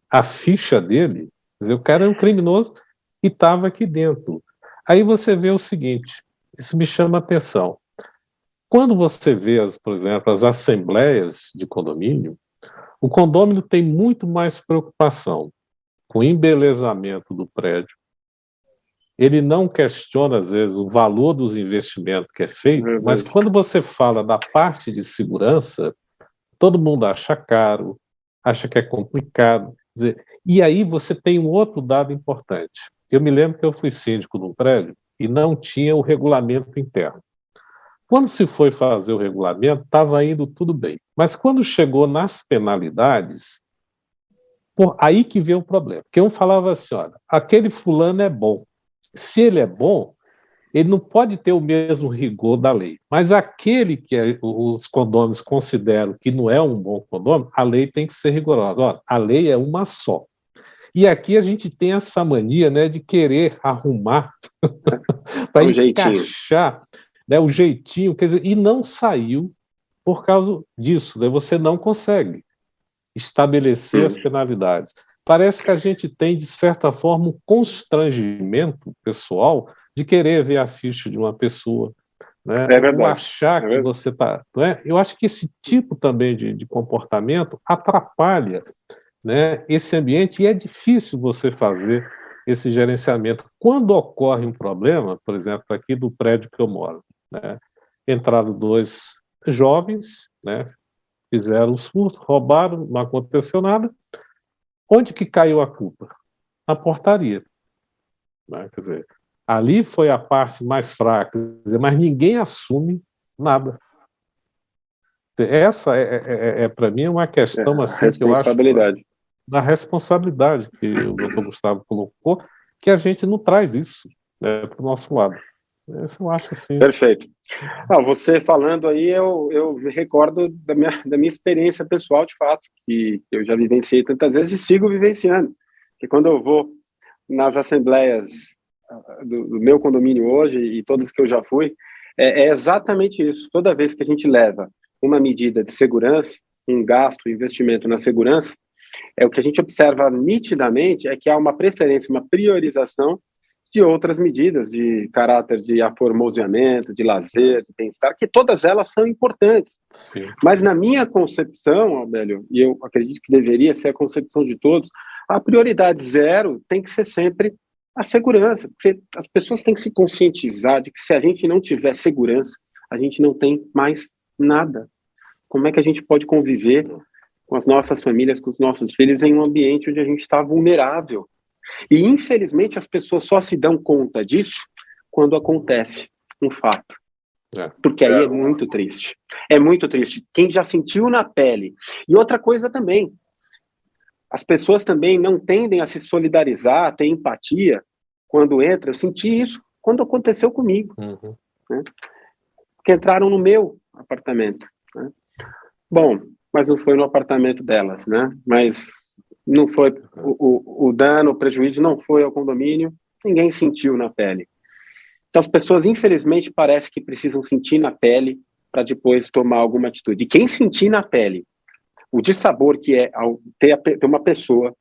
a ficha dele, quer dizer, o cara era um criminoso e estava aqui dentro. Aí você vê o seguinte, isso me chama a atenção. Quando você vê, por exemplo, as assembleias de condomínio, o condômino tem muito mais preocupação com o embelezamento do prédio. Ele não questiona, às vezes, o valor dos investimentos que é feito, mas quando você fala da parte de segurança, todo mundo acha caro, acha que é complicado. Quer dizer, e aí você tem um outro dado importante. Eu me lembro que eu fui síndico de um prédio e não tinha o regulamento interno. Quando se foi fazer o regulamento, estava indo tudo bem. Mas quando chegou nas penalidades, aí que veio o problema. Porque um falava assim, olha, aquele fulano é bom. Se ele é bom, ele não pode ter o mesmo rigor da lei. Mas aquele que os condôminos consideram que não é um bom condômino, a lei tem que ser rigorosa. Olha, a lei é uma só. E aqui a gente tem essa mania, né, de querer arrumar para encaixar, né, o jeitinho, quer dizer, e não saiu por causa disso, né, você não consegue estabelecer as penalidades. Parece que a gente tem, de certa forma, um constrangimento pessoal de querer ver a ficha de uma pessoa, né, ou achar que você está... Eu acho que esse tipo também de comportamento atrapalha, né, esse ambiente, e é difícil você fazer esse gerenciamento. Quando ocorre um problema, por exemplo, aqui do prédio que eu moro, né, entraram 2 jovens, né, fizeram os furtos, roubaram, não aconteceu nada. Onde que caiu a culpa? Na portaria. Né, quer dizer, ali foi a parte mais fraca, mas ninguém assume nada. Essa para mim, uma questão assim, que eu acho da responsabilidade que o doutor Gustavo colocou, que a gente não traz isso, né, para o nosso lado. Isso eu acho assim. Perfeito. Você falando aí, eu me recordo da minha experiência pessoal, de fato, que eu já vivenciei tantas vezes e sigo vivenciando. Que quando eu vou nas assembleias do meu condomínio hoje e todas que eu já fui, é exatamente isso. Toda vez que a gente leva uma medida de segurança, um gasto, um investimento na segurança, o que a gente observa nitidamente é que há uma preferência, uma priorização de outras medidas de caráter de aformoseamento, de lazer, de bem-estar, que todas elas são importantes. Sim. Mas na minha concepção, Abélio, e eu acredito que deveria ser a concepção de todos, a prioridade 0 tem que ser sempre a segurança. As pessoas têm que se conscientizar de que se a gente não tiver segurança, a gente não tem mais nada. Como é que a gente pode conviver com as nossas famílias, com os nossos filhos, em um ambiente onde a gente está vulnerável? E, infelizmente, as pessoas só se dão conta disso quando acontece um fato. Porque aí é muito triste. É muito triste. Quem já sentiu na pele. E outra coisa também, as pessoas também não tendem a se solidarizar, a ter empatia quando entra. Eu senti isso quando aconteceu comigo. Né? Porque entraram no meu apartamento. Né? Bom, mas não foi no apartamento delas, né? Mas não foi o dano, o prejuízo não foi ao condomínio, ninguém sentiu na pele. Então as pessoas, infelizmente, parece que precisam sentir na pele para depois tomar alguma atitude. E quem sentir na pele o dissabor que é ao ter uma pessoa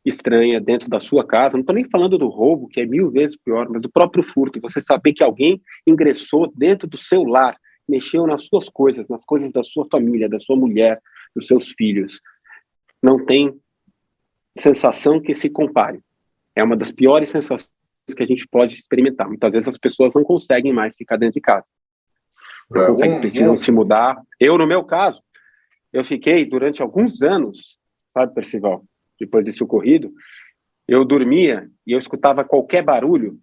estranha dentro da sua casa, não estou nem falando do roubo, que é 1000 vezes pior, mas do próprio furto, você saber que alguém ingressou dentro do seu lar, mexeu nas suas coisas, nas coisas da sua família, da sua mulher, dos seus filhos, não tem sensação que se compare. É uma das piores sensações que a gente pode experimentar. Muitas vezes as pessoas não conseguem mais ficar dentro de casa. Não conseguem, precisam se mudar. Eu, no meu caso, eu fiquei durante alguns anos, sabe, Percival, depois desse ocorrido, eu dormia e eu escutava qualquer barulho.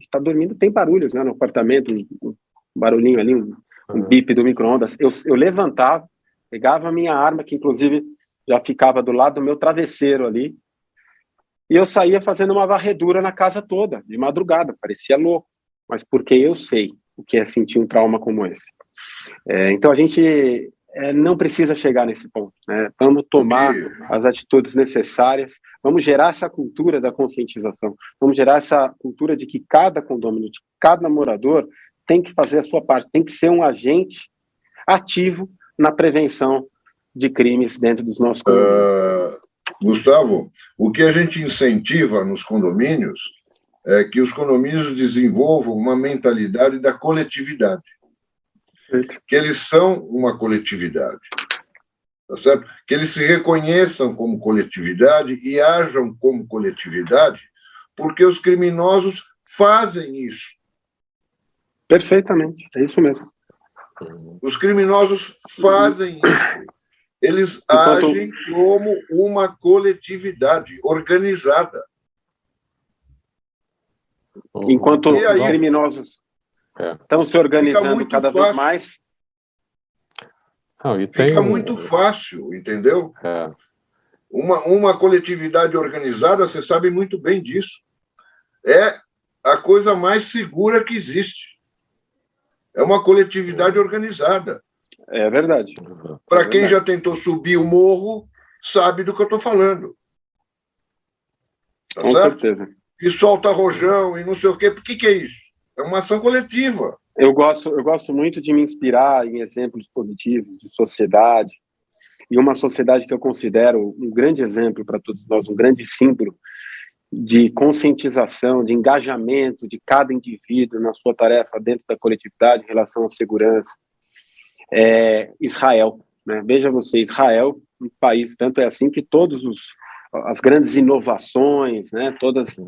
Está dormindo, tem barulhos, né, no apartamento, um barulhinho ali, um bip do micro-ondas. Eu levantava, pegava a minha arma, que inclusive já ficava do lado do meu travesseiro ali, e eu saía fazendo uma varredura na casa toda, de madrugada, parecia louco, mas porque eu sei o que é sentir um trauma como esse. Então a gente não precisa chegar nesse ponto, né? Vamos tomar as atitudes necessárias, vamos gerar essa cultura da conscientização, vamos gerar essa cultura de que cada condomínio, de cada morador tem que fazer a sua parte, tem que ser um agente ativo na prevenção de crimes dentro dos nossos condomínios. Gustavo, o que a gente incentiva nos condomínios é que os condomínios desenvolvam uma mentalidade da coletividade. Que eles são uma coletividade. Tá certo? Que eles se reconheçam como coletividade e ajam como coletividade, porque os criminosos fazem isso. Perfeitamente, é isso mesmo. Os criminosos fazem isso. Eles agem como uma coletividade organizada. Enquanto os criminosos estão se organizando cada vez mais. Fica muito fácil, entendeu? Uma coletividade organizada, você sabe muito bem disso. É a coisa mais segura que existe. É uma coletividade organizada. É verdade. Para quem já tentou subir o morro, sabe do que eu estou falando. Tá Com certo? certeza. E solta rojão e não sei o quê. Por que é isso? É uma ação coletiva. Eu gosto muito de me inspirar em exemplos positivos de sociedade. E uma sociedade que eu considero um grande exemplo para todos nós, um grande símbolo de conscientização, de engajamento de cada indivíduo na sua tarefa dentro da coletividade em relação à segurança. Israel, né? Veja você, Israel, um país, tanto é assim que as grandes inovações, né, todas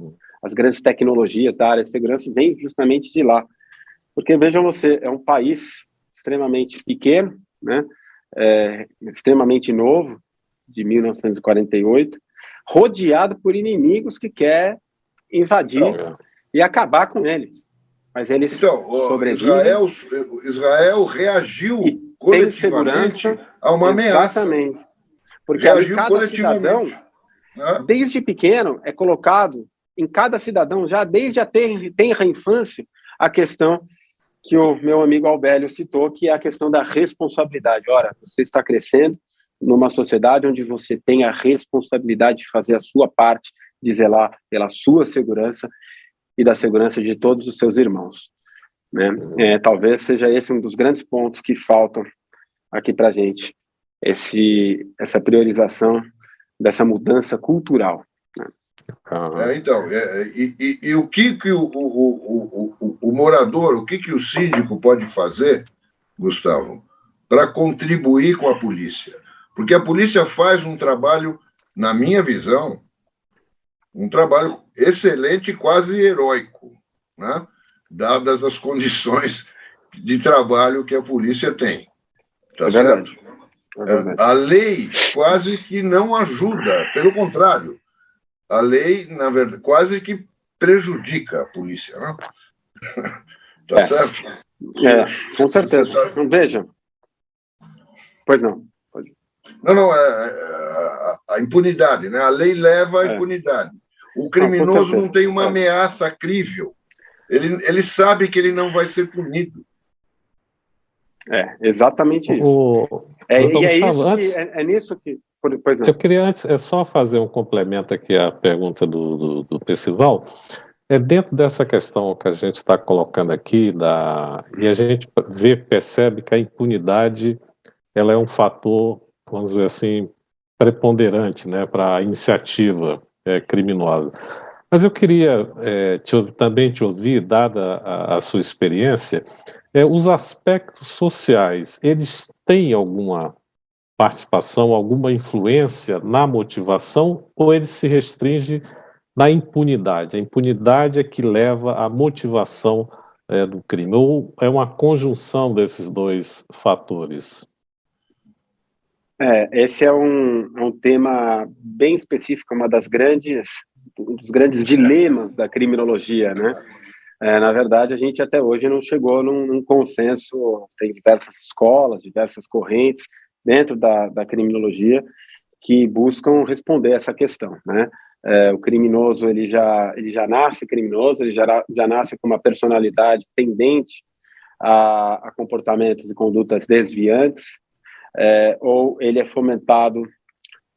as grandes tecnologias da área de segurança vêm justamente de lá. Porque, veja você, é um país extremamente pequeno, né, extremamente novo, de 1948, rodeado por inimigos que quer invadir e acabar com eles. Mas eles sobrevivem. Israel reagiu coletivamente a uma ameaça. Exatamente. Porque ali cada cidadão, desde pequeno, é colocado em cada cidadão, já desde a tenra infância, a questão que o meu amigo Albélio citou, que é a questão da responsabilidade. Ora, você está crescendo numa sociedade onde você tem a responsabilidade de fazer a sua parte, de zelar pela sua segurança e da segurança de todos os seus irmãos. Né? Talvez seja esse um dos grandes pontos que faltam aqui para a gente, essa priorização dessa mudança cultural. Né? E o que o morador, o que o síndico pode fazer, Gustavo, para contribuir com a polícia? Porque a polícia faz um trabalho, na minha visão, Um trabalho excelente e quase heróico, né? Dadas as condições de trabalho que a polícia tem. Tá certo? A lei quase que não ajuda, pelo contrário, a lei, na verdade, quase que prejudica a polícia, né? Tá certo? Com certeza. Veja. Pois não. Não, a impunidade, né? A lei leva à impunidade. O criminoso não tem uma ameaça crível. Ele sabe que ele não vai ser punido. Exatamente isso. É nisso que... Pois não. Eu queria antes só fazer um complemento aqui à pergunta do Percival. Dentro dessa questão que a gente está colocando aqui, e a gente percebe que a impunidade ela é um fator, vamos dizer assim, preponderante, né, para a iniciativa criminosa. Mas eu queria também te ouvir, dada a sua experiência, os aspectos sociais, eles têm alguma participação, alguma influência na motivação, ou ele se restringe na impunidade? A impunidade é que leva à motivação do crime, ou é uma conjunção desses dois fatores? Esse é um tema bem específico, um dos grandes dilemas da criminologia, né? Na verdade, a gente até hoje não chegou num consenso. Tem diversas escolas, diversas correntes dentro da criminologia que buscam responder essa questão, né? O criminoso ele já nasce criminoso, ele já nasce com uma personalidade tendente a comportamentos e condutas desviantes, ou ele é fomentado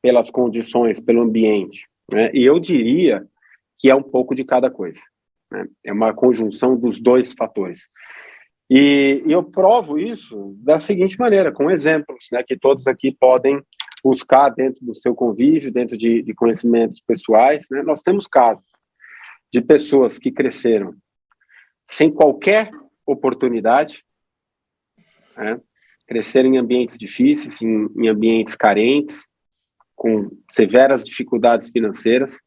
pelas condições, pelo ambiente, né? E eu diria que é um pouco de cada coisa, né? É uma conjunção dos dois fatores. E eu provo isso da seguinte maneira, com exemplos, né, que todos aqui podem buscar dentro do seu convívio, dentro de conhecimentos pessoais, né? Nós temos casos de pessoas que cresceram sem qualquer oportunidade, né? Cresceram em ambientes difíceis, em ambientes carentes, com severas dificuldades financeiras,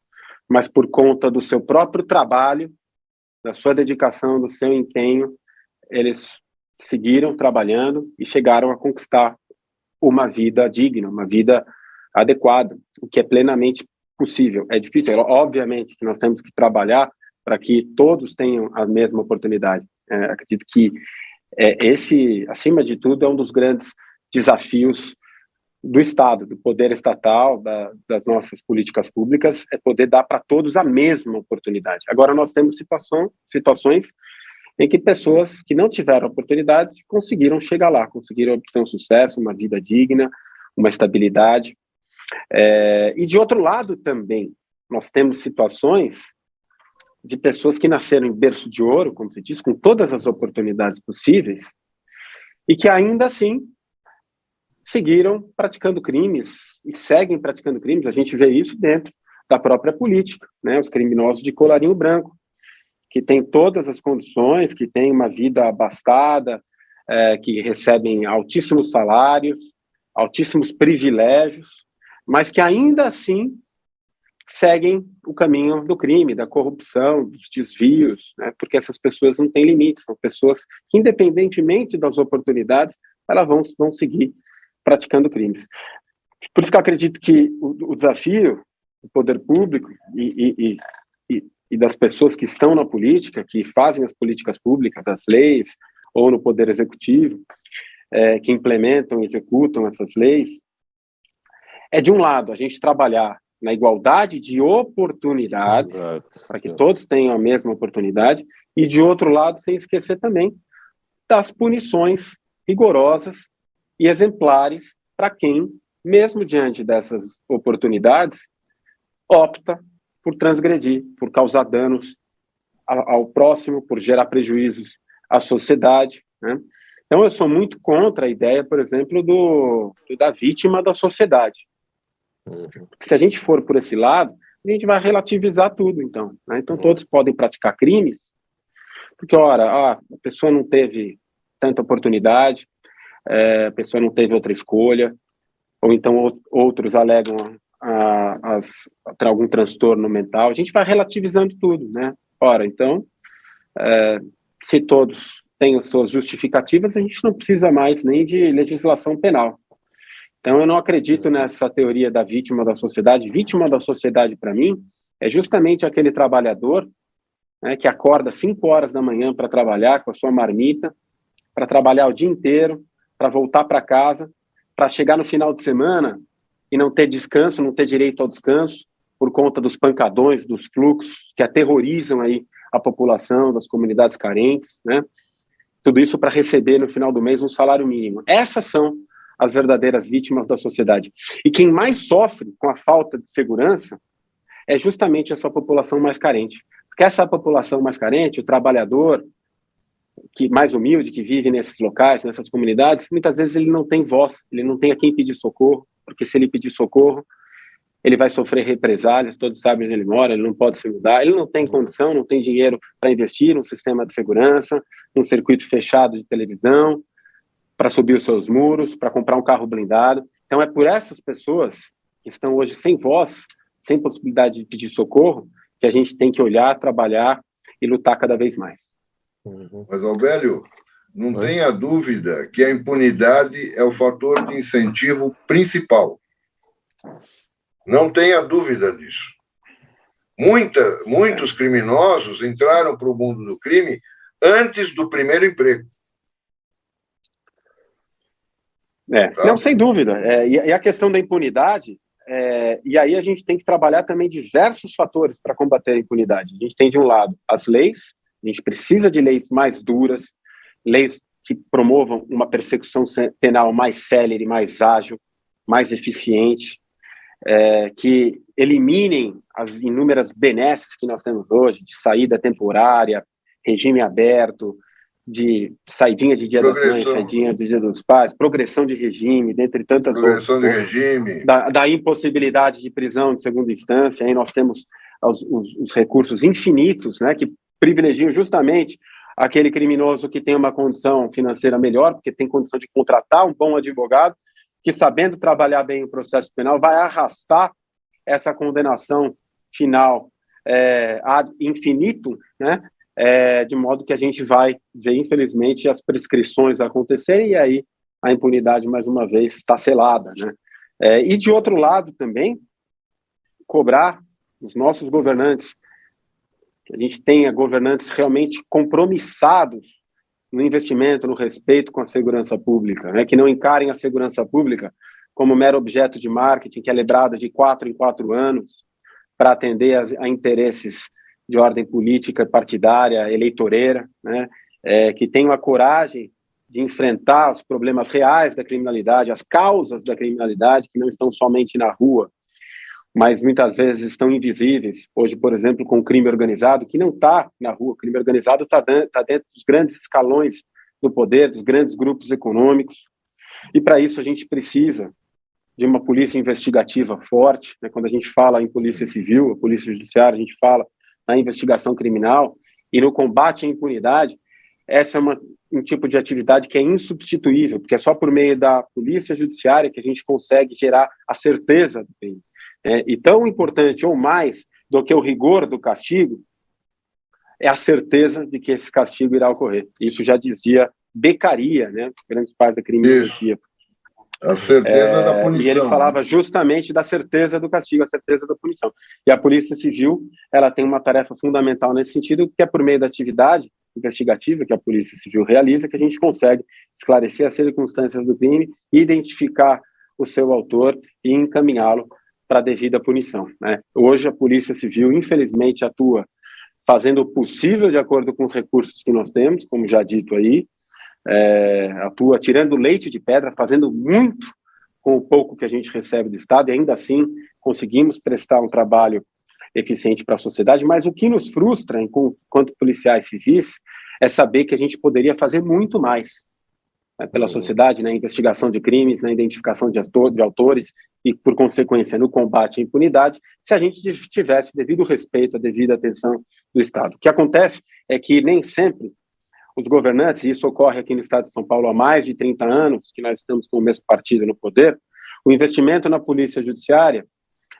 mas por conta do seu próprio trabalho, da sua dedicação, do seu empenho, eles seguiram trabalhando e chegaram a conquistar uma vida digna, uma vida adequada, o que é plenamente possível. É difícil, obviamente, que nós temos que trabalhar para que todos tenham a mesma oportunidade. Acredito que esse, acima de tudo, é um dos grandes desafios do Estado, do poder estatal, das nossas políticas públicas, é poder dar para todos a mesma oportunidade. Agora, nós temos situações em que pessoas que não tiveram oportunidade conseguiram chegar lá, conseguiram obter um sucesso, uma vida digna, uma estabilidade. E, de outro lado, também, nós temos situações de pessoas que nasceram em berço de ouro, como se diz, com todas as oportunidades possíveis, e que ainda assim seguiram praticando crimes e seguem praticando crimes. A gente vê isso dentro da própria política, né? Os criminosos de colarinho branco, que têm todas as condições, que têm uma vida abastada, que recebem altíssimos salários, altíssimos privilégios, mas que ainda assim seguem o caminho do crime, da corrupção, dos desvios, né? Porque essas pessoas não têm limites, são pessoas que, independentemente das oportunidades, elas vão seguir praticando crimes. Por isso que eu acredito que o desafio do poder público e das pessoas que estão na política, que fazem as políticas públicas, as leis, ou no poder executivo, que implementam e executam essas leis, é, de um lado, a gente trabalhar na igualdade de oportunidades, para que todos tenham a mesma oportunidade, e, de outro lado, sem esquecer também das punições rigorosas e exemplares para quem, mesmo diante dessas oportunidades, opta por transgredir, por causar danos ao próximo, por gerar prejuízos à sociedade, né? Então, eu sou muito contra a ideia, por exemplo, da vítima da sociedade. Porque se a gente for por esse lado, a gente vai relativizar tudo, então, né? Então, todos podem praticar crimes, porque, ora, a pessoa não teve tanta oportunidade, a pessoa não teve outra escolha, ou então outros alegam ter algum transtorno mental, a gente vai relativizando tudo, né? Ora, então, se todos têm as suas justificativas, a gente não precisa mais nem de legislação penal. Então, eu não acredito nessa teoria da vítima da sociedade. Vítima da sociedade, para mim, é justamente aquele trabalhador, né, que acorda 5 horas da manhã para trabalhar com a sua marmita, para trabalhar o dia inteiro, para voltar para casa, para chegar no final de semana e não ter descanso, não ter direito ao descanso, por conta dos pancadões, dos fluxos que aterrorizam aí a população das comunidades carentes, né? Tudo isso para receber no final do mês um salário mínimo. Essas são as verdadeiras vítimas da sociedade. E quem mais sofre com a falta de segurança é justamente essa população mais carente. Porque essa população mais carente, o trabalhador que mais humilde, que vive nesses locais, nessas comunidades, muitas vezes ele não tem voz, ele não tem a quem pedir socorro, porque se ele pedir socorro, ele vai sofrer represálias, todos sabem onde ele mora, ele não pode se mudar, ele não tem condição, não tem dinheiro para investir num sistema de segurança, num circuito fechado de televisão, para subir os seus muros, para comprar um carro blindado. Então é por essas pessoas que estão hoje sem voz, sem possibilidade de pedir socorro, que a gente tem que olhar, trabalhar e lutar cada vez mais. Mas, Aurélio, não tenha dúvida que a impunidade é o fator de incentivo principal. Não tenha dúvida disso. Muitos criminosos entraram para o mundo do crime antes do primeiro emprego. Tá? Não, sem dúvida. E a questão da impunidade, e aí a gente tem que trabalhar também diversos fatores para combater a impunidade. A gente tem, de um lado, as leis. A gente precisa de leis mais duras, leis que promovam uma persecução penal mais célere, mais ágil, mais eficiente, que eliminem as inúmeras benesses que nós temos hoje, de saída temporária, regime aberto, de saidinha de Dia das Mães, saidinha do Dia dos Pais, progressão de regime, dentre tantas outras. Progressão de regime. Da impossibilidade de prisão de segunda instância. Aí nós temos os recursos infinitos, né, que privilegiam justamente aquele criminoso que tem uma condição financeira melhor, porque tem condição de contratar um bom advogado, que, sabendo trabalhar bem o processo penal, vai arrastar essa condenação final ad infinitum, né? De modo que a gente vai ver, infelizmente, as prescrições acontecerem, e aí a impunidade, mais uma vez, está selada, né? E, de outro lado, também, cobrar os nossos governantes, que a gente tenha governantes realmente compromissados no investimento, no respeito com a segurança pública, né? Que não encarem a segurança pública como mero objeto de marketing, que é lembrado de 4 em 4 anos, para atender a interesses de ordem política, partidária, eleitoreira, né? Que tenham a coragem de enfrentar os problemas reais da criminalidade, as causas da criminalidade, que não estão somente na rua, mas muitas vezes estão invisíveis. Hoje, por exemplo, com o crime organizado, que não está na rua, o crime organizado está dentro dos grandes escalões do poder, dos grandes grupos econômicos, e para isso a gente precisa de uma polícia investigativa forte, né? Quando a gente fala em polícia civil, a polícia judiciária, a gente fala na investigação criminal e no combate à impunidade. Essa é um tipo de atividade que é insubstituível, porque é só por meio da polícia judiciária que a gente consegue gerar a certeza do crime. E tão importante ou mais do que o rigor do castigo é a certeza de que esse castigo irá ocorrer. Isso já dizia Beccaria, né, grandes pais da criminologia. A certeza da punição. E ele falava justamente da certeza do castigo, a certeza da punição. E a Polícia Civil, ela tem uma tarefa fundamental nesse sentido, que é por meio da atividade investigativa que a Polícia Civil realiza, que a gente consegue esclarecer as circunstâncias do crime, identificar o seu autor e encaminhá-lo para a devida punição, né? Hoje a Polícia Civil, infelizmente, atua fazendo o possível de acordo com os recursos que nós temos, como já dito aí, atua tirando leite de pedra, fazendo muito com o pouco que a gente recebe do Estado, e ainda assim conseguimos prestar um trabalho eficiente para a sociedade, mas o que nos frustra, enquanto policiais civis, é saber que a gente poderia fazer muito mais, né, pela sociedade, na investigação de crimes, na identificação de autores e, por consequência, no combate à impunidade, se a gente tivesse devido respeito, a devida atenção do Estado. O que acontece é que nem sempre os governantes, e isso ocorre aqui no Estado de São Paulo há mais de 30 anos, que nós estamos com o mesmo partido no poder, o investimento na polícia judiciária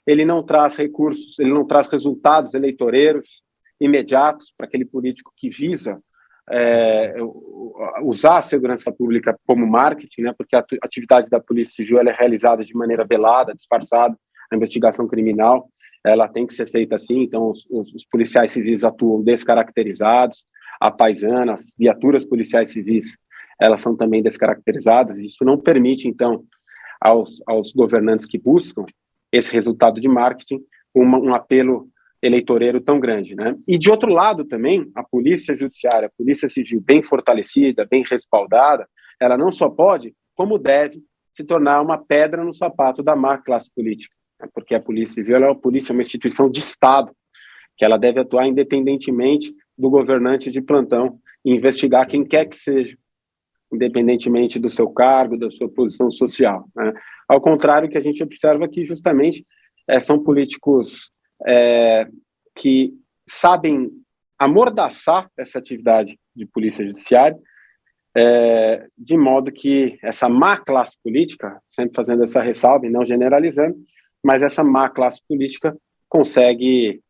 ele não traz recursos, ele não traz resultados eleitoreiros imediatos para aquele político que visa usar a segurança pública como marketing, né, porque a atividade da Polícia Civil ela é realizada de maneira velada, disfarçada, a investigação criminal ela tem que ser feita assim, então os policiais civis atuam descaracterizados, a paisana, as viaturas policiais civis, elas são também descaracterizadas, e isso não permite, então, aos governantes que buscam esse resultado de marketing, um apelo eleitoreiro tão grande, né? E, de outro lado, também, a polícia judiciária, a polícia civil bem fortalecida, bem respaldada, ela não só pode, como deve, se tornar uma pedra no sapato da má classe política, né? Porque a polícia civil ela é uma instituição de Estado, que ela deve atuar independentemente do governante de plantão e investigar quem quer que seja, independentemente do seu cargo, da sua posição social, né? Ao contrário, que a gente observa que, justamente, são políticos que sabem amordaçar essa atividade de polícia judiciária, de modo que essa má classe política, sempre fazendo essa ressalva e não generalizando, mas essa má classe política consegue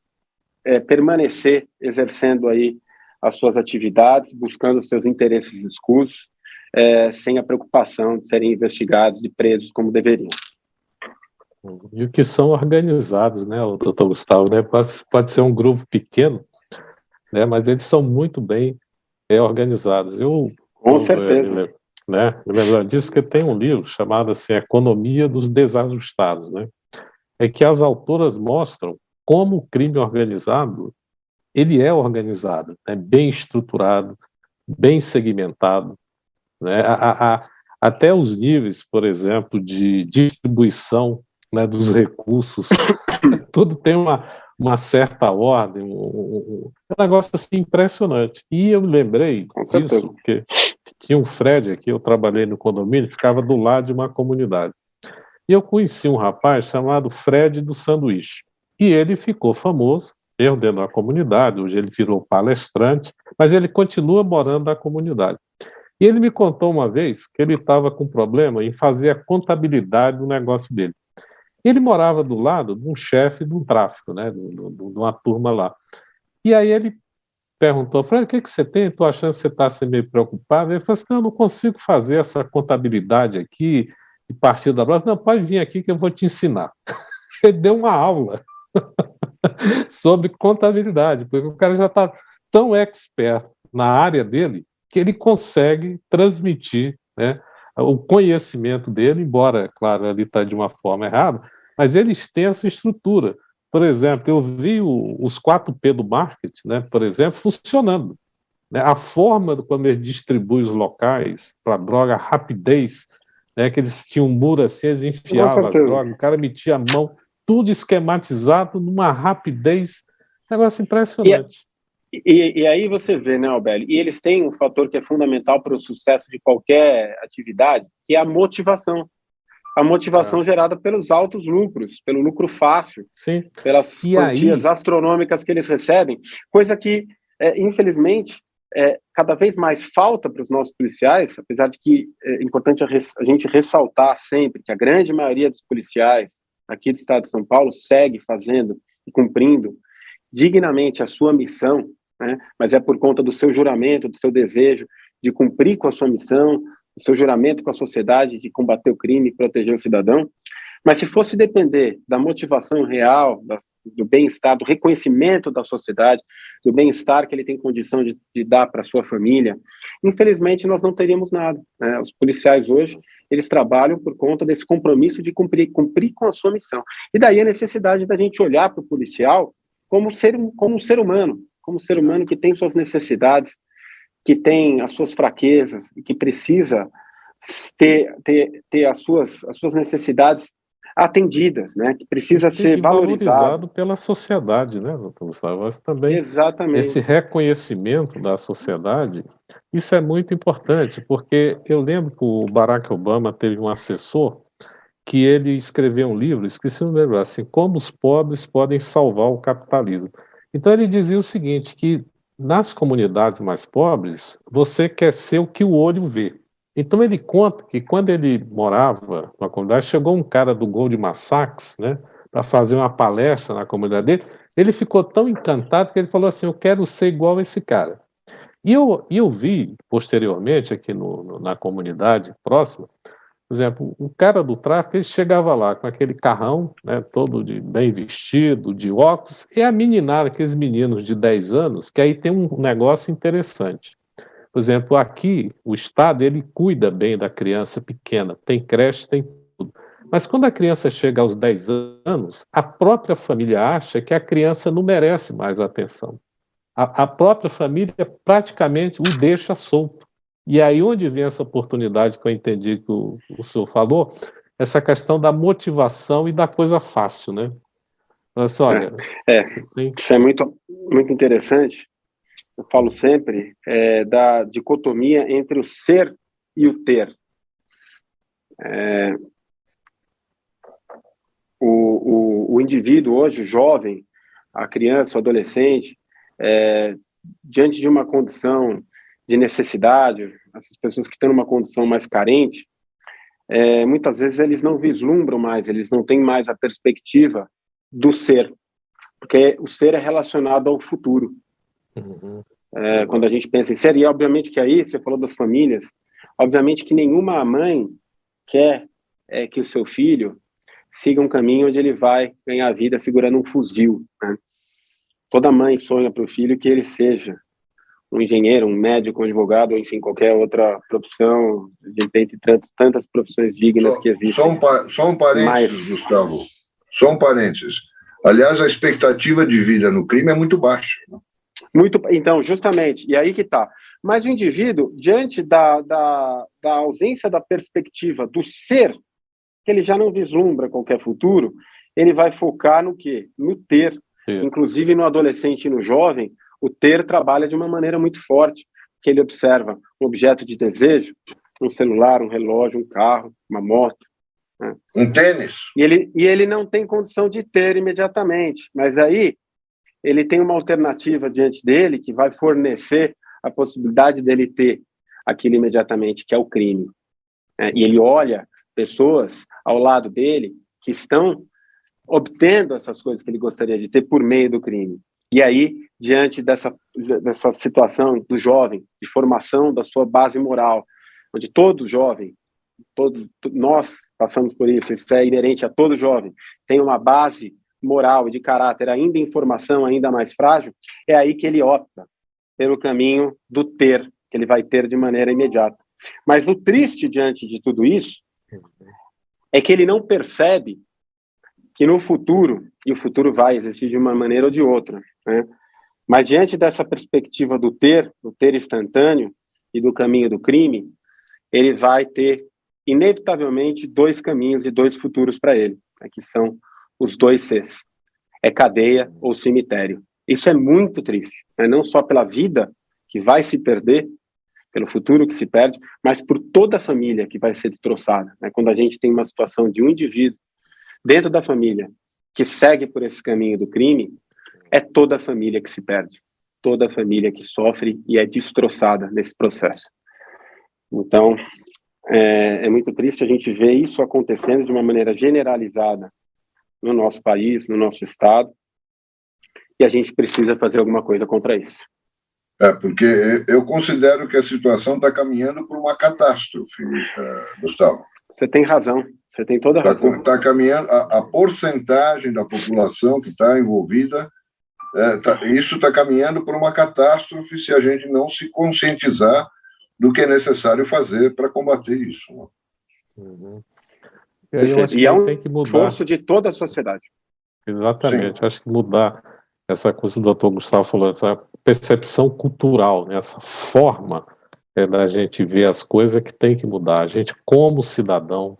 permanecer exercendo aí as suas atividades, buscando os seus interesses escusos, sem a preocupação de serem investigados e presos como deveriam. E o que são organizados, né, o doutor Gustavo, né, pode ser um grupo pequeno, né, mas eles são muito bem organizados. Com certeza. Me lembro disso que tem um livro chamado assim, Economia dos Desajustados, né, é que as autoras mostram como o crime organizado, ele é organizado, né, bem estruturado, bem segmentado, né, até os níveis, por exemplo, de distribuição, né, dos recursos, tudo tem uma certa ordem, um negócio assim impressionante. E eu me lembrei disso, porque tinha um Fred aqui, eu trabalhei no condomínio, ficava do lado de uma comunidade. E eu conheci um rapaz chamado Fred do Sanduíche. E ele ficou famoso, dentro da comunidade, hoje ele virou palestrante, mas ele continua morando na comunidade. E ele me contou uma vez que ele estava com problema em fazer a contabilidade do negócio dele. Ele morava do lado de um chefe de um tráfico, né, de uma turma lá. E aí ele perguntou, falei, o que você tem? Estou achando que você está assim, meio preocupado. Ele falou assim, não, eu não consigo fazer essa contabilidade aqui, e partir da base. Não, pode vir aqui que eu vou te ensinar. Ele deu uma aula sobre contabilidade, porque o cara já está tão expert na área dele que ele consegue transmitir, né, o conhecimento dele, embora, claro, ele está de uma forma errada, mas eles têm essa estrutura. Por exemplo, eu vi os 4P do marketing, né, por exemplo, funcionando. Né, a forma como eles distribuem os locais para droga, a rapidez, né, que eles tinham um muro assim, eles enfiavam as drogas, o cara metia a mão, tudo esquematizado, numa rapidez, negócio impressionante. E aí você vê, né, Albélio, e eles têm um fator que é fundamental para o sucesso de qualquer atividade, que é a motivação. A motivação gerada pelos altos lucros, pelo lucro fácil, sim, pelas quantias astronômicas que eles recebem, coisa que, infelizmente, cada vez mais falta para os nossos policiais, apesar de que é importante a gente ressaltar sempre que a grande maioria dos policiais aqui do estado de São Paulo segue fazendo e cumprindo dignamente a sua missão, né? Mas é por conta do seu juramento, do seu desejo de cumprir com a sua missão, do seu juramento com a sociedade de combater o crime e proteger o cidadão. Mas se fosse depender da motivação real, do bem-estar, do reconhecimento da sociedade, do bem-estar que ele tem condição de dar para a sua família, infelizmente nós não teríamos nada, né? Os policiais hoje, eles trabalham por conta desse compromisso de cumprir com a sua missão. E daí a necessidade da gente olhar para o policial como um ser humano que tem suas necessidades, que tem as suas fraquezas, e que precisa ter as suas necessidades atendidas, né? Que precisa ser valorizado pela sociedade, né, doutor Gustavo? Mas também exatamente esse reconhecimento da sociedade, isso é muito importante, porque eu lembro que o Barack Obama teve um assessor que ele escreveu um livro, esqueci o nome, assim, Como os Pobres Podem Salvar o Capitalismo. Então ele dizia o seguinte, que nas comunidades mais pobres, você quer ser o que o olho vê. Então ele conta que quando ele morava na comunidade, chegou um cara do Goldman Sachs, né, para fazer uma palestra na comunidade dele, ele ficou tão encantado que ele falou assim, eu quero ser igual a esse cara. E eu vi, posteriormente, aqui na comunidade próxima, por exemplo, o cara do tráfico, ele chegava lá com aquele carrão, né, todo bem vestido, de óculos, e a meninada, aqueles meninos de 10 anos, que aí tem um negócio interessante. Por exemplo, aqui, o Estado, ele cuida bem da criança pequena, tem creche, tem tudo. Mas quando a criança chega aos 10 anos, a própria família acha que a criança não merece mais atenção. A própria família praticamente o deixa solto. E aí onde vem essa oportunidade que eu entendi que o senhor falou, essa questão da motivação e da coisa fácil, né? Mas, olha, isso é muito, muito interessante. Eu falo sempre da dicotomia entre o ser e o ter. O indivíduo hoje, o jovem, a criança, o adolescente, diante de uma condição de necessidade, essas pessoas que estão numa condição mais carente, muitas vezes eles não vislumbram mais, eles não têm mais a perspectiva do ser, porque o ser é relacionado ao futuro. Uhum. Quando a gente pensa em ser, e obviamente que aí, você falou das famílias, obviamente que nenhuma mãe quer que o seu filho siga um caminho onde ele vai ganhar a vida segurando um fuzil, né? Toda mãe sonha para o filho que ele seja um engenheiro, um médico, um advogado, ou enfim, qualquer outra profissão, dentre tantas profissões dignas que existem. Só um parênteses, Gustavo. Só um parênteses. Aliás, a expectativa de vida no crime é muito baixa. Então, justamente, e aí que está. Mas o indivíduo, diante da ausência da perspectiva do ser, que ele já não vislumbra qualquer futuro, ele vai focar no quê? No ter. Inclusive no adolescente e no jovem, o ter trabalha de uma maneira muito forte, porque ele observa um objeto de desejo, um celular, um relógio, um carro, uma moto, né? Um tênis. E ele não tem condição de ter imediatamente, mas aí ele tem uma alternativa diante dele que vai fornecer a possibilidade dele ter aquilo imediatamente, que é o crime. E ele olha pessoas ao lado dele que estão obtendo essas coisas que ele gostaria de ter por meio do crime. E aí, diante dessa situação do jovem, de formação da sua base moral, onde todo jovem, nós passamos por isso é inerente a todo jovem, tem uma base moral e de caráter ainda em formação, ainda mais frágil, é aí que ele opta pelo caminho do ter, que ele vai ter de maneira imediata. Mas o triste diante de tudo isso é que ele não percebe que no futuro, e o futuro vai existir de uma maneira ou de outra, né? Mas diante dessa perspectiva do ter instantâneo e do caminho do crime, ele vai ter, inevitavelmente, dois caminhos e dois futuros para ele, né, que são os dois Cs. É cadeia ou cemitério. Isso é muito triste, né? Não só pela vida que vai se perder, pelo futuro que se perde, mas por toda a família que vai ser destroçada, né? Quando a gente tem uma situação de um indivíduo dentro da família que segue por esse caminho do crime, é toda a família que se perde, toda a família que sofre e é destroçada nesse processo. Então, é muito triste a gente ver isso acontecendo de uma maneira generalizada no nosso país, no nosso estado, e a gente precisa fazer alguma coisa contra isso. Porque eu considero que a situação está caminhando para uma catástrofe, Gustavo. Você tem razão. Você tem toda a razão. Está caminhando, a porcentagem da população que está envolvida, isso está caminhando para uma catástrofe se a gente não se conscientizar do que é necessário fazer para combater isso. Né? Uhum. E é um esforço de toda a sociedade. Exatamente. Sim. Acho que mudar essa coisa que o doutor Gustavo falou, essa percepção cultural, né? Essa forma da gente ver as coisas que tem que mudar. A gente, como cidadão,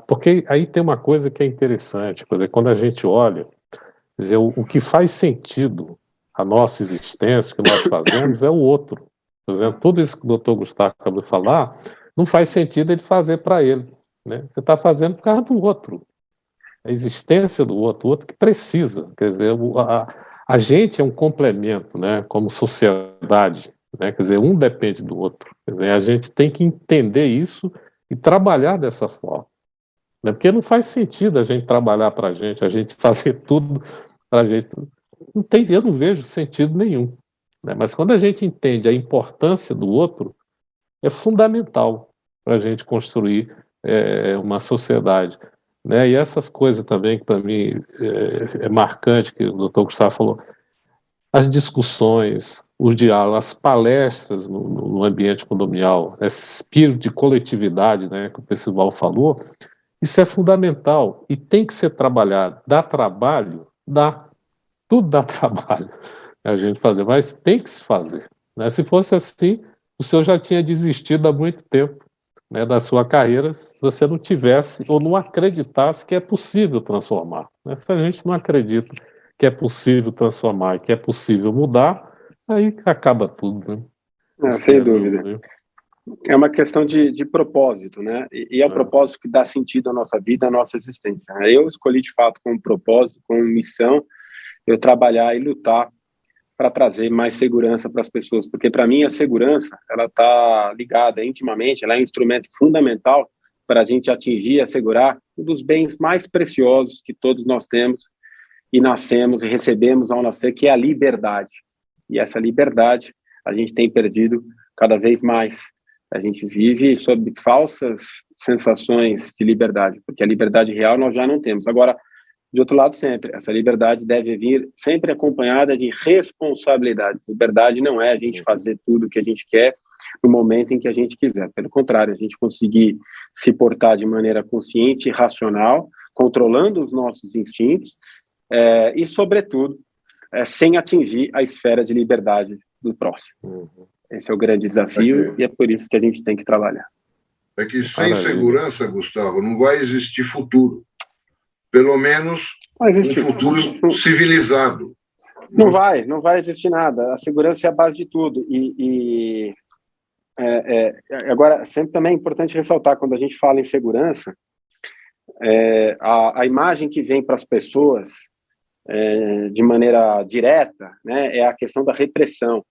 porque aí tem uma coisa que é interessante, quer dizer, quando a gente olha, quer dizer, o que faz sentido a nossa existência, o que nós fazemos, é o outro. Por exemplo, tudo isso que o doutor Gustavo acabou de falar, não faz sentido ele fazer para ele, né? Você está fazendo por causa do outro, a existência do outro, o outro que precisa, quer dizer, a gente é um complemento, né, como sociedade, né? Quer dizer, um depende do outro, quer dizer, a gente tem que entender isso e trabalhar dessa forma. né? Porque não faz sentido a gente trabalhar para a gente fazer tudo para a gente. Eu não vejo sentido nenhum, né? Mas quando a gente entende a importância do outro, é fundamental para a gente construir uma sociedade, né? E essas coisas também que para mim é marcante, que o doutor Gustavo falou, as discussões, os diálogos, as palestras no ambiente condominial, esse espírito de coletividade, né, que o Percival falou, isso é fundamental e tem que ser trabalhado. Dá trabalho? Dá. Tudo dá trabalho a gente fazer, mas tem que se fazer, né? Se fosse assim, o senhor já tinha desistido há muito tempo, né, da sua carreira, se você não tivesse ou não acreditasse que é possível transformar, né? Se a gente não acredita que é possível transformar, que é possível mudar, aí acaba tudo, né? Sem dúvida. É uma questão de propósito, né? E é o propósito que dá sentido à nossa vida, à nossa existência. Eu escolhi, de fato, como propósito, como missão, eu trabalhar e lutar para trazer mais segurança para as pessoas, porque para mim a segurança, ela está ligada intimamente, ela é um instrumento fundamental para a gente atingir e assegurar um dos bens mais preciosos que todos nós temos e nascemos e recebemos ao nascer, que é a liberdade. E essa liberdade a gente tem perdido cada vez mais. A gente vive sob falsas sensações de liberdade, porque a liberdade real nós já não temos. Agora, de outro lado, sempre, essa liberdade deve vir sempre acompanhada de responsabilidade. Liberdade não é a gente fazer tudo o que a gente quer no momento em que a gente quiser. Pelo contrário, a gente conseguir se portar de maneira consciente e racional, controlando os nossos instintos e, sobretudo, sem atingir a esfera de liberdade do próximo. Esse é o grande desafio e é por isso que a gente tem que trabalhar. É que sem segurança, Gustavo, não vai existir futuro. Pelo menos um futuro civilizado. Não vai existir nada. A segurança é a base de tudo. Agora, sempre também é importante ressaltar, quando a gente fala em segurança, a imagem que vem para as pessoas de maneira direta, né, é a questão da repressão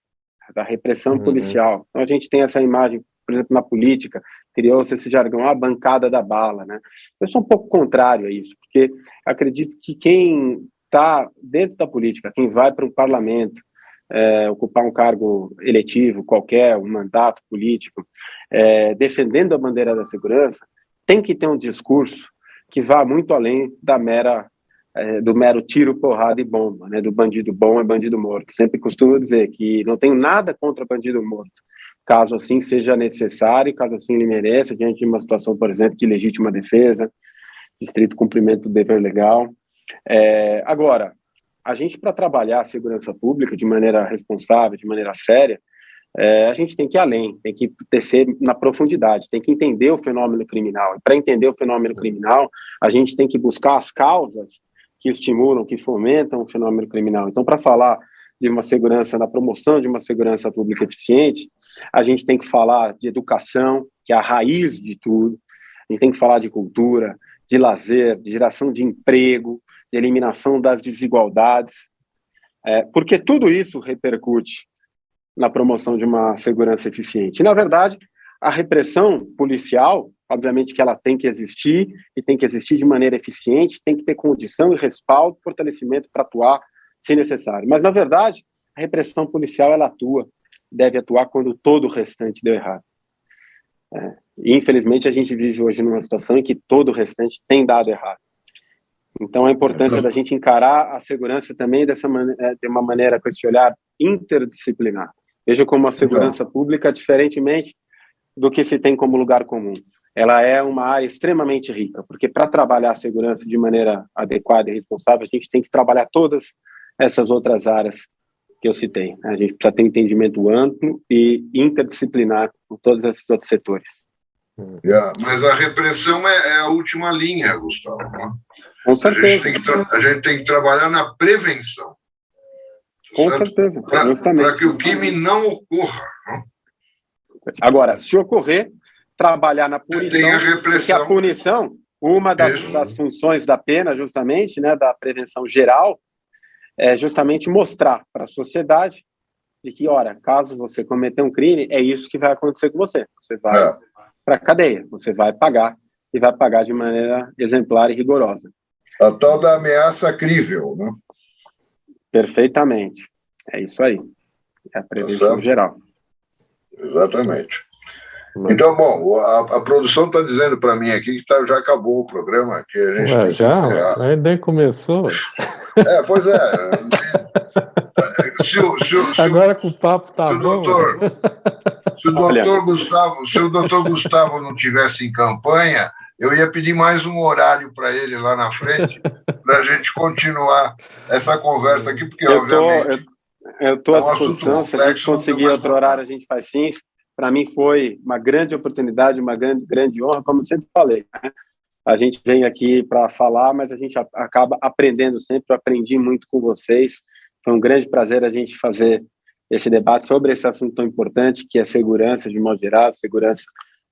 policial. Então, a gente tem essa imagem, por exemplo, na política, criou-se esse jargão, a bancada da bala, né? Eu sou um pouco contrário a isso, porque acredito que quem está dentro da política, quem vai para um parlamento, ocupar um cargo eletivo qualquer, um mandato político, defendendo a bandeira da segurança, tem que ter um discurso que vá muito além do mero tiro, porrada e bomba, né? Do bandido bom é bandido morto. Sempre costumo dizer que não tenho nada contra bandido morto, caso assim seja necessário, caso assim ele mereça, diante de uma situação, por exemplo, de legítima defesa, de estrito cumprimento do dever legal. Agora, a gente, para trabalhar a segurança pública de maneira responsável, de maneira séria, a gente tem que ir além, tem que descer na profundidade, tem que entender o fenômeno criminal. E para entender o fenômeno criminal, a gente tem que buscar as causas que estimulam, que fomentam o fenômeno criminal. Então, para falar de uma segurança, da promoção de uma segurança pública eficiente, a gente tem que falar de educação, que é a raiz de tudo, a gente tem que falar de cultura, de lazer, de geração de emprego, de eliminação das desigualdades, porque tudo isso repercute na promoção de uma segurança eficiente. E, na verdade, a repressão policial, obviamente que ela tem que existir, e tem que existir de maneira eficiente, tem que ter condição e respaldo, fortalecimento para atuar se necessário. Mas, na verdade, a repressão policial, ela deve atuar quando todo o restante deu errado. E, infelizmente, a gente vive hoje numa situação em que todo o restante tem dado errado. Então, a importância da gente encarar a segurança também de uma maneira com esse olhar interdisciplinar. Veja como a segurança pública, diferentemente do que se tem como lugar comum, ela é uma área extremamente rica, porque para trabalhar a segurança de maneira adequada e responsável, a gente tem que trabalhar todas essas outras áreas que eu citei. A gente precisa ter entendimento amplo e interdisciplinar com todos esses outros setores. Mas a repressão é a última linha, Gustavo. Né? Com certeza. A gente tem que trabalhar na prevenção. Com certeza. Para que o crime não ocorra. Né? Agora, se ocorrer, trabalhar na punição, tem a repressão. Porque a punição, uma das funções da pena, justamente, né, da prevenção geral, é justamente mostrar para a sociedade de que, ora, caso você cometer um crime, é isso que vai acontecer com você. Você vai para a cadeia, você vai pagar e vai pagar de maneira exemplar e rigorosa. A tal da ameaça crível, né? Perfeitamente. É isso aí. É a prevenção geral. Exatamente. Então, bom, a produção está dizendo para mim aqui que já acabou o programa, que a gente tem que encerrar. Aí nem começou. Pois é. Agora que o papo está bom. Se o doutor Gustavo não tivesse em campanha, eu ia pedir mais um horário para ele lá na frente, para a gente continuar essa conversa aqui, porque, obviamente... Eu estou à disposição, se a gente conseguir outro horário, a gente faz sim. Para mim foi uma grande oportunidade, uma grande honra, como eu sempre falei, né? A gente vem aqui para falar, mas a gente acaba aprendendo sempre. Eu aprendi muito com vocês. Foi um grande prazer a gente fazer esse debate sobre esse assunto tão importante, que é segurança, de modo geral, segurança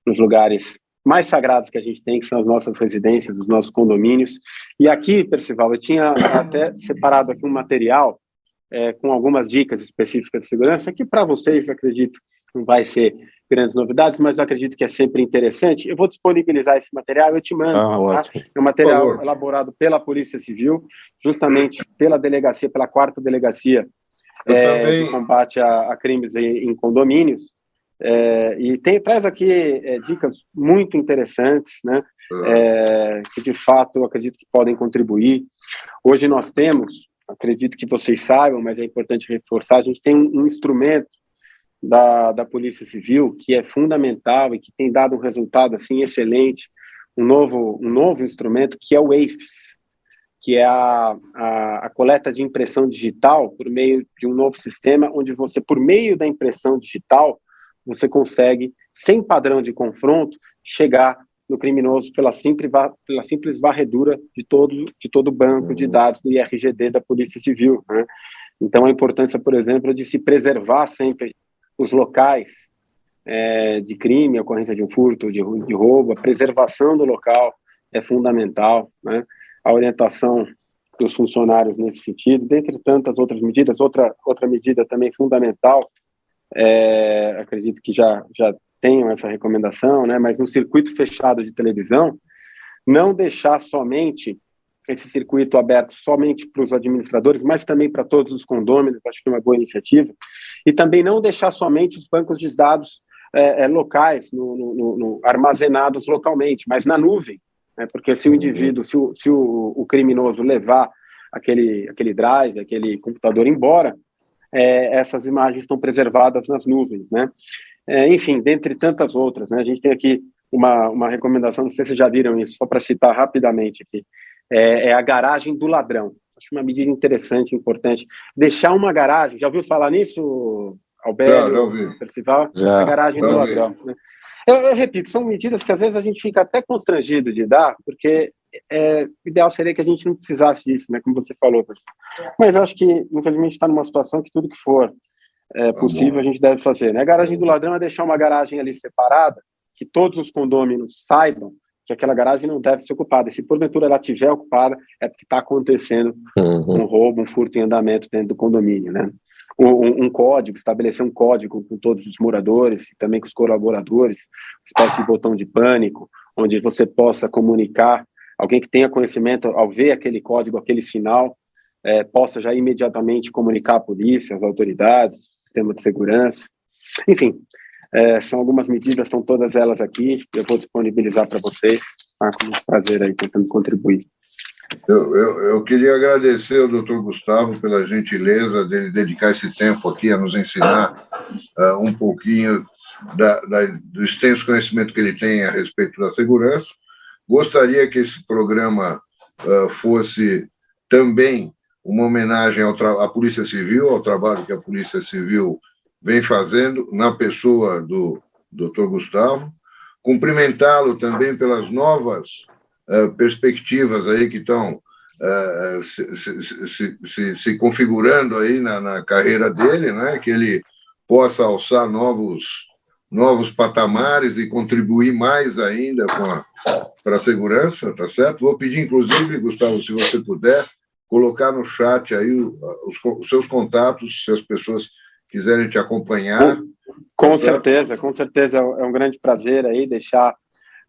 nos lugares mais sagrados que a gente tem, que são as nossas residências, os nossos condomínios. E aqui, Percival, eu tinha até separado aqui um material com algumas dicas específicas de segurança, que para vocês, eu acredito, não vai ser grandes novidades, mas eu acredito que é sempre interessante. Eu vou disponibilizar esse material, eu te mando. Tá? É um material elaborado pela Polícia Civil, justamente pela delegacia, pela 4ª Delegacia de Combate a Crimes em Condomínios, e traz aqui dicas muito interessantes, né? Que de fato eu acredito que podem contribuir. Hoje nós temos, acredito que vocês saibam, mas é importante reforçar, a gente tem um instrumento da Polícia Civil que é fundamental e que tem dado um resultado assim excelente, um novo instrumento, que é o EIFES, que é a coleta de impressão digital por meio de um novo sistema, onde você, por meio da impressão digital, você consegue, sem padrão de confronto, chegar no criminoso pela simples varredura de todo o banco de dados do IRGD da Polícia Civil, né? Então, a importância, por exemplo, de se preservar sempre os locais de crime, a ocorrência de um furto, de roubo, a preservação do local é fundamental, né? A orientação dos funcionários nesse sentido, dentre tantas outras medidas. Outra medida também fundamental, acredito que já tenham essa recomendação, né? Mas no circuito fechado de televisão, não deixar somente esse circuito aberto somente para os administradores, mas também para todos os condôminos, acho que é uma boa iniciativa, e também não deixar somente os bancos de dados locais, armazenados localmente, mas na nuvem, né? Porque se o indivíduo, se o criminoso levar aquele drive, aquele computador embora, essas imagens estão preservadas nas nuvens, né? Enfim, dentre tantas outras, né? A gente tem aqui uma recomendação, não sei se vocês já viram isso, só para citar rapidamente aqui, é a garagem do ladrão. Acho uma medida interessante, importante. Deixar uma garagem, já ouviu falar nisso, Albério, Percival? A garagem do ladrão. Né? Eu repito, são medidas que às vezes a gente fica até constrangido de dar, porque o ideal seria que a gente não precisasse disso, né, como você falou, Percival. Mas eu acho que, infelizmente, está numa situação que tudo que for possível a gente deve fazer. Né? A garagem do ladrão é deixar uma garagem ali separada, que todos os condôminos saibam que aquela garagem não deve ser ocupada. E se porventura ela estiver ocupada, é porque está acontecendo um roubo, um furto em andamento dentro do condomínio, né? Um código, estabelecer um código com todos os moradores e também com os colaboradores, uma espécie de botão de pânico, onde você possa comunicar, alguém que tenha conhecimento, ao ver aquele código, aquele sinal, possa já imediatamente comunicar a polícia, as autoridades, o sistema de segurança. Enfim, são algumas medidas, estão todas elas aqui, eu vou disponibilizar para vocês, tá? Com muito prazer aí, tentando contribuir. Eu queria agradecer ao doutor Gustavo pela gentileza dele dedicar esse tempo aqui a nos ensinar um pouquinho do extenso conhecimento que ele tem a respeito da segurança. Gostaria que esse programa fosse também uma homenagem à Polícia Civil, ao trabalho que a Polícia Civil vem fazendo na pessoa do doutor Gustavo, cumprimentá-lo também pelas novas perspectivas aí que estão se configurando aí na carreira dele, né? Que ele possa alçar novos patamares e contribuir mais ainda para a segurança, tá certo? Vou pedir, inclusive, Gustavo, se você puder, colocar no chat aí os seus contatos, se as pessoas quiserem te acompanhar. Com certeza, é um grande prazer aí deixar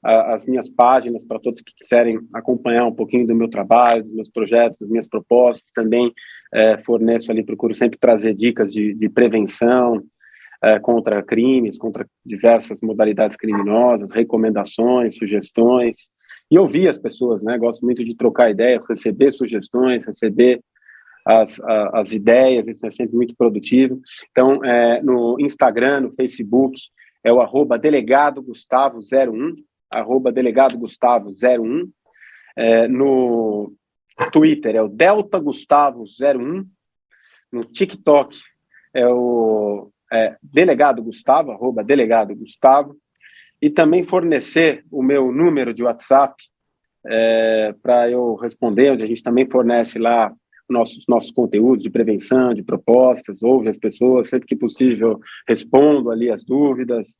as minhas páginas para todos que quiserem acompanhar um pouquinho do meu trabalho, dos meus projetos, das minhas propostas. Também forneço ali, procuro sempre trazer dicas de prevenção contra crimes, contra diversas modalidades criminosas, recomendações, sugestões, e ouvir as pessoas, né? Gosto muito de trocar ideias, receber sugestões, receber as ideias, isso é sempre muito produtivo. Então, no Instagram, no Facebook, é o @delegado_Gustavo01, @delegado_Gustavo01. No Twitter é o @DeltaGustavo01. No TikTok é o Delegado Gustavo, @Delegado Gustavo. E também fornecer o meu número de WhatsApp para eu responder, onde a gente também fornece lá nossos conteúdos de prevenção, de propostas, ouve as pessoas, sempre que possível respondo ali as dúvidas,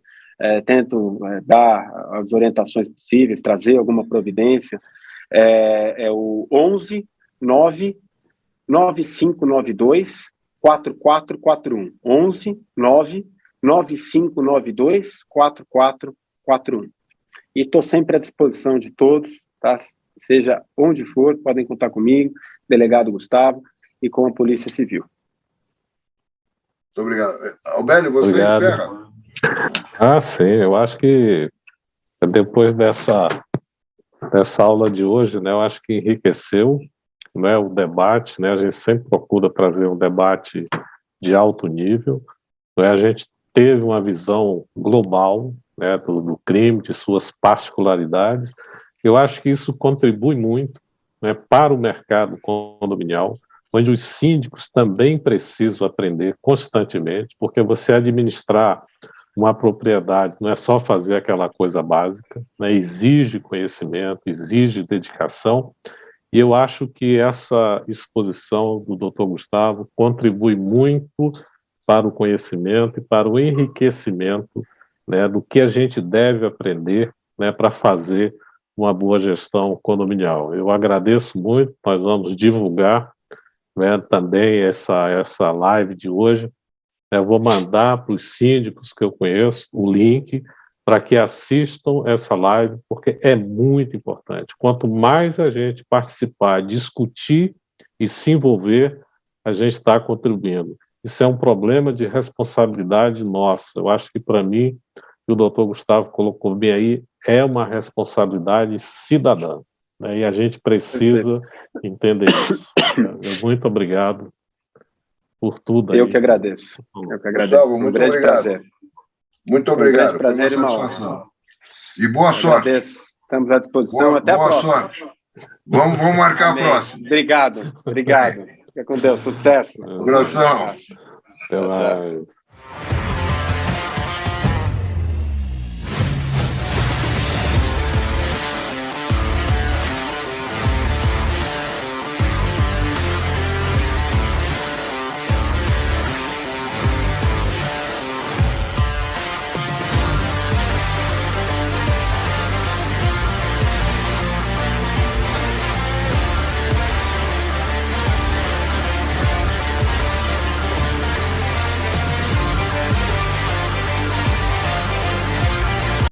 tento dar as orientações possíveis, trazer alguma providência. É o 11 9 9592 4441. 11 9 9592 4441. E estou sempre à disposição de todos, tá? Seja onde for, podem contar comigo, delegado Gustavo, e com a Polícia Civil. Muito obrigado. Albélio, você Obrigado. encerra? Sim, eu acho que depois dessa aula de hoje, né, eu acho que enriqueceu, né, o debate, né, a gente sempre procura trazer um debate de alto nível, né, a gente teve uma visão global, né, do crime, de suas particularidades. Eu acho que isso contribui muito, né, para o mercado condominial, onde os síndicos também precisam aprender constantemente, porque você administrar uma propriedade não é só fazer aquela coisa básica, né, exige conhecimento, exige dedicação, e eu acho que essa exposição do Dr. Gustavo contribui muito para o conhecimento e para o enriquecimento, né, do que a gente deve aprender, né, para fazer uma boa gestão condominial. Eu agradeço muito, nós vamos divulgar, né, também essa live de hoje. Eu vou mandar para os síndicos que eu conheço o link para que assistam essa live, porque é muito importante. Quanto mais a gente participar, discutir e se envolver, a gente está contribuindo. Isso é um problema de responsabilidade nossa. Eu acho que, para mim, e o doutor Gustavo colocou bem aí, é uma responsabilidade cidadã, né? E a gente precisa entender isso. Muito obrigado por tudo. Eu que agradeço. Eu que agradeço. Gustavo, muito obrigado. Prazer. Muito obrigado. Um grande prazer e uma honra. E boa sorte. Agradeço. Estamos à disposição. Até a próxima. Boa sorte. Vamos marcar a próxima. Obrigado. Fica com Deus. Sucesso. Um abração. Até mais.